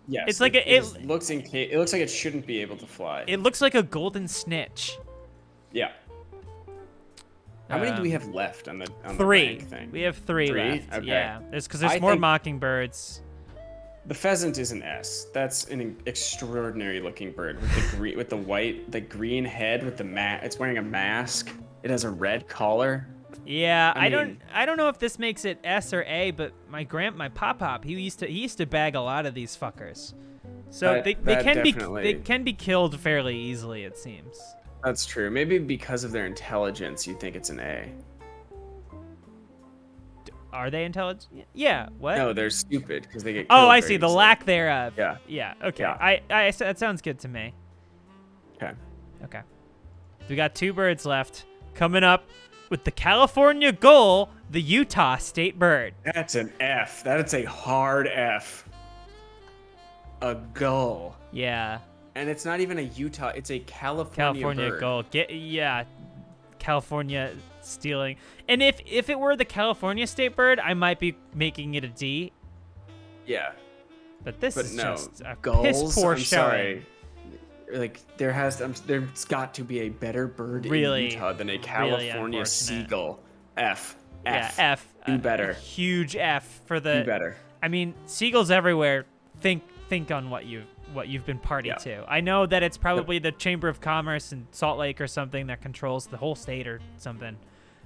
Yes. It's like it it looks it looks like it shouldn't be able to fly. it looks like a golden snitch. Yeah. How many do we have left on the Three. rank thing? We have three Three? left. Okay. Yeah. Because there's I more think- mockingbirds. The pheasant is an S. That's an extraordinary looking bird with the green head with the It's wearing a mask. It has a red collar. Yeah, I I mean- don't know if this makes it S or A, but my pop he used to bag a lot of these fuckers. So That- they that can definitely- be killed fairly easily, it seems. That's true. Maybe because of their intelligence, you think it's an A. Are they intelligent? Yeah. What? No, they're stupid because they get. Oh, killed I very see. The easily. lack thereof. Yeah. Yeah. Okay. Yeah. That sounds good to me. Okay. Okay. We got 2 birds left. Coming up with the California gull, the Utah state bird. That's an F. That's a hard F. A gull. Yeah. And it's not even a Utah. It's a California bird. gull. California stealing. And if it were the California state bird, I might be making it a D. Yeah. But this But is no. just a Gulls. piss poor I'm showing. sorry. Like there's got to be a better bird Really, in Utah than a really California unfortunate. seagull. F. Yeah, F. Do better. Huge F for the. Do better. I mean, seagulls everywhere. Think on what you've been party Yeah. to. I know that it's probably the Chamber of Commerce in Salt Lake or something that controls the whole state or something.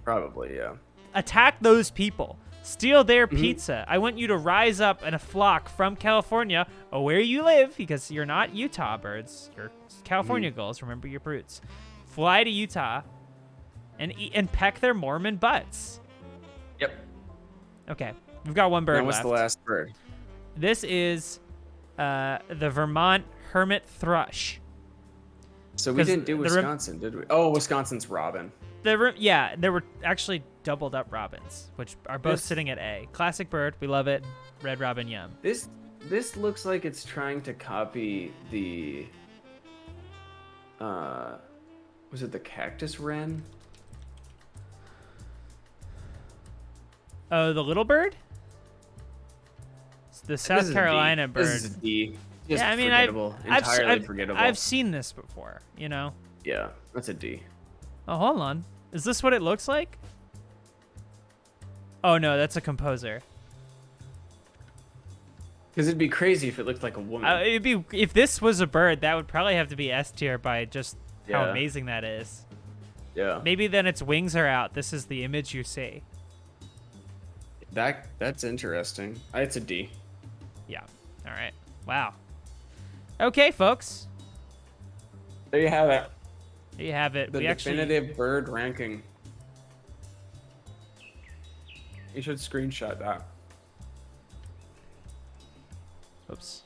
Probably, yeah. attack those people. Steal their pizza. I want you to rise up in a flock from California, or where you live, because you're not Utah birds. You're California gulls. Remember your roots. Fly to Utah and eat and peck their Mormon butts. Yep. Okay, we've got one bird Now what's left. the last bird? This is the Vermont hermit thrush. So we 'Cause didn't do the Wisconsin, did we? Oh, Wisconsin's robin. Yeah, there were actually doubled up robins, which are both This- sitting at A. Classic bird, we love it. Red robin, yum. This looks like it's trying to copy the was it the cactus wren? Oh, the little bird? It's the This South is a D. Carolina bird. This is a D. Just yeah, I mean, forgettable. Entirely forgettable. I've seen this before, you know? Yeah, that's a D. Oh, hold on. Is this what it looks like? Oh, no, that's a composer. Because it'd be crazy if it looked like a woman. It'd be if this was a bird, that would probably have to be S tier by just how Yeah. amazing that is. Yeah. Maybe then its wings are out. This is the image you see. That's interesting. It's a D. Yeah. All right. Wow. Okay, folks. There you have it. There you have it. The we actually definitive bird ranking. You should screenshot that. Oops.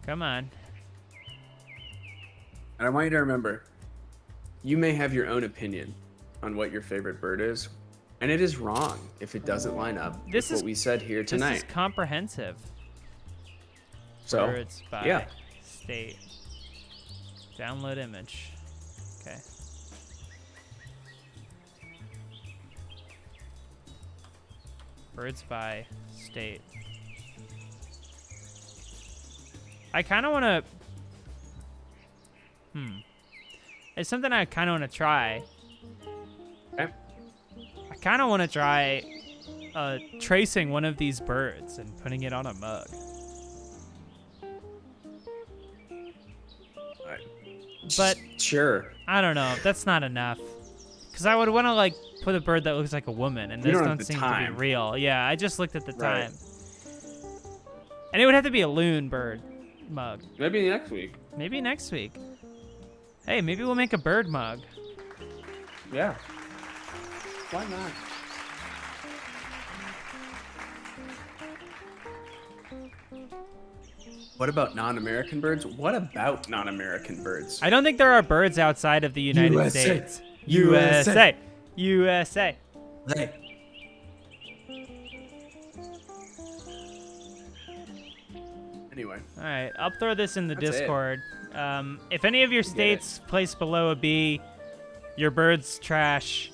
Come on. And I want you to remember, you may have your own opinion on what your favorite bird is, and it is wrong if it doesn't line up This with is- what we said here This tonight. is comprehensive. So, Birds by yeah. state. Download image. Okay. Birds by state. I kind of want to. It's something I kind of want to try. Okay. I kind of want to try tracing one of these birds and putting it on a mug. But sure. I don't know. That's not enough. Because I would want to like put a bird that looks like a woman, and You this don't have don't the seem time. to be real. Yeah, I just looked at the Right. time. And it would have to be a loon bird mug. Maybe next week. Maybe next week. Hey, maybe we'll make a bird mug. Yeah. Why not? What about non-American birds? What about non-American birds? I don't think there are birds outside of the United USA. States. USA. USA. Hey. Anyway, All right, I'll throw this in the That's it. Discord. If any of your states place below a B, your bird's trash.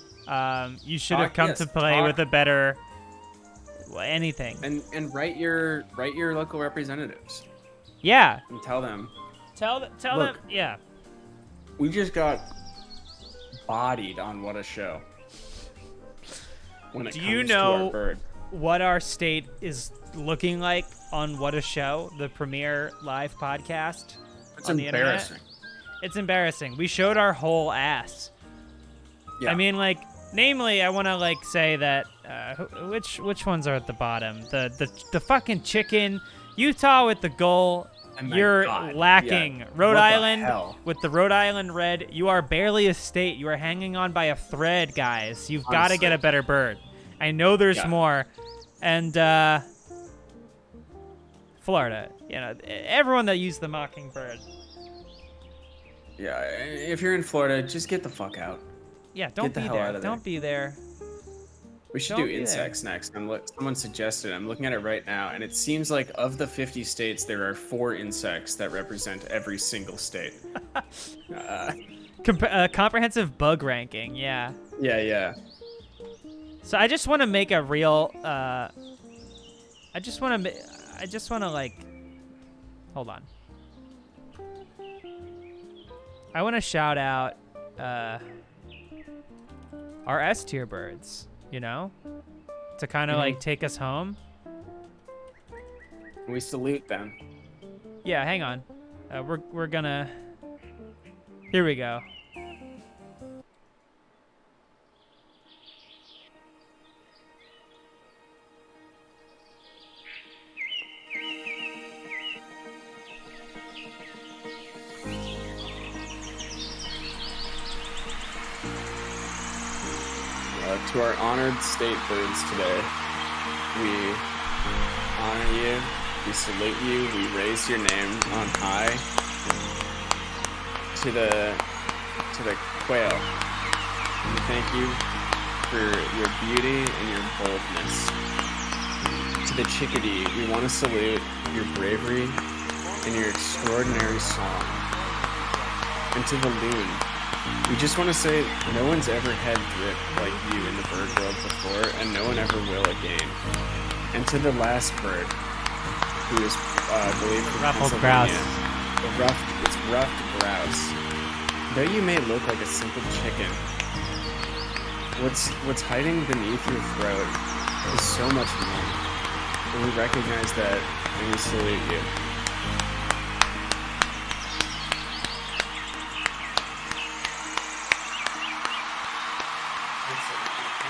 You should have Talk- come yes, to play talk. with a better anything. and write your local representatives Yeah, and tell them tell them. Look. Yeah, we just got bodied on What a Show. When it Do comes you to know- our bird. what our state is looking like on What a Show, the premier live podcast It's on the internet. embarrassing. It's embarrassing. We showed our whole ass. Yeah. I mean, like, namely, I want to like say that which ones are at the bottom? The fucking chicken, Utah with the goal. Oh my You're God. lacking. Yeah. Rhode What the Island hell? with the Rhode Island red. You are barely a state. You are hanging on by a thread, guys. You've got to get Honestly. a better bird. I know there's Yeah. more. And Florida, you know, everyone that used the mockingbird. Yeah, if you're in Florida, just get the fuck out. Yeah, don't the be hell there. out of there. Don't be there. We should Don't do be there. insects next. Someone suggested. I'm looking at it right now, and it seems like of the 50 states, there are 4 insects that represent every single state. Comprehensive bug ranking, yeah. Yeah. So I just want to make a real. I just want to like. Hold on. I want to shout out our S tier birds. You know, to kind of like take us home. We salute them. Yeah, hang on. We're gonna. Here we go. To our honored state birds today, we honor you, we salute you, we raise your name on high. To the quail, we thank you for your beauty and your boldness. To the chickadee, we want to salute your bravery and your extraordinary song. And to the loon, we just want to say no one's ever had drip like you in the bird world before, and no one ever will again. And to the last bird, who is, I believe, from Ruffled Pennsylvania, grouse. It's ruffed grouse. Though you may look like a simple chicken, what's hiding beneath your throat is so much more. And we recognize that, and we salute you.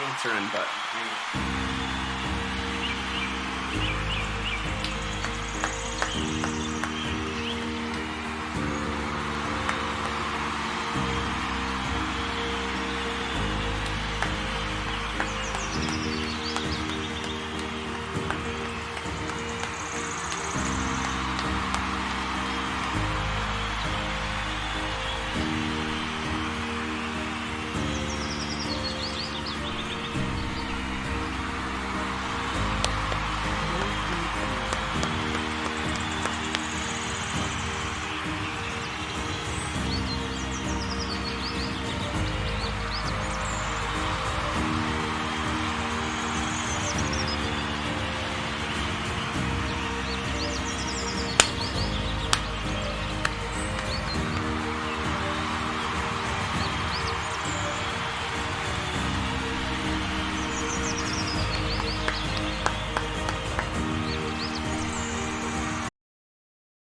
Answer and button.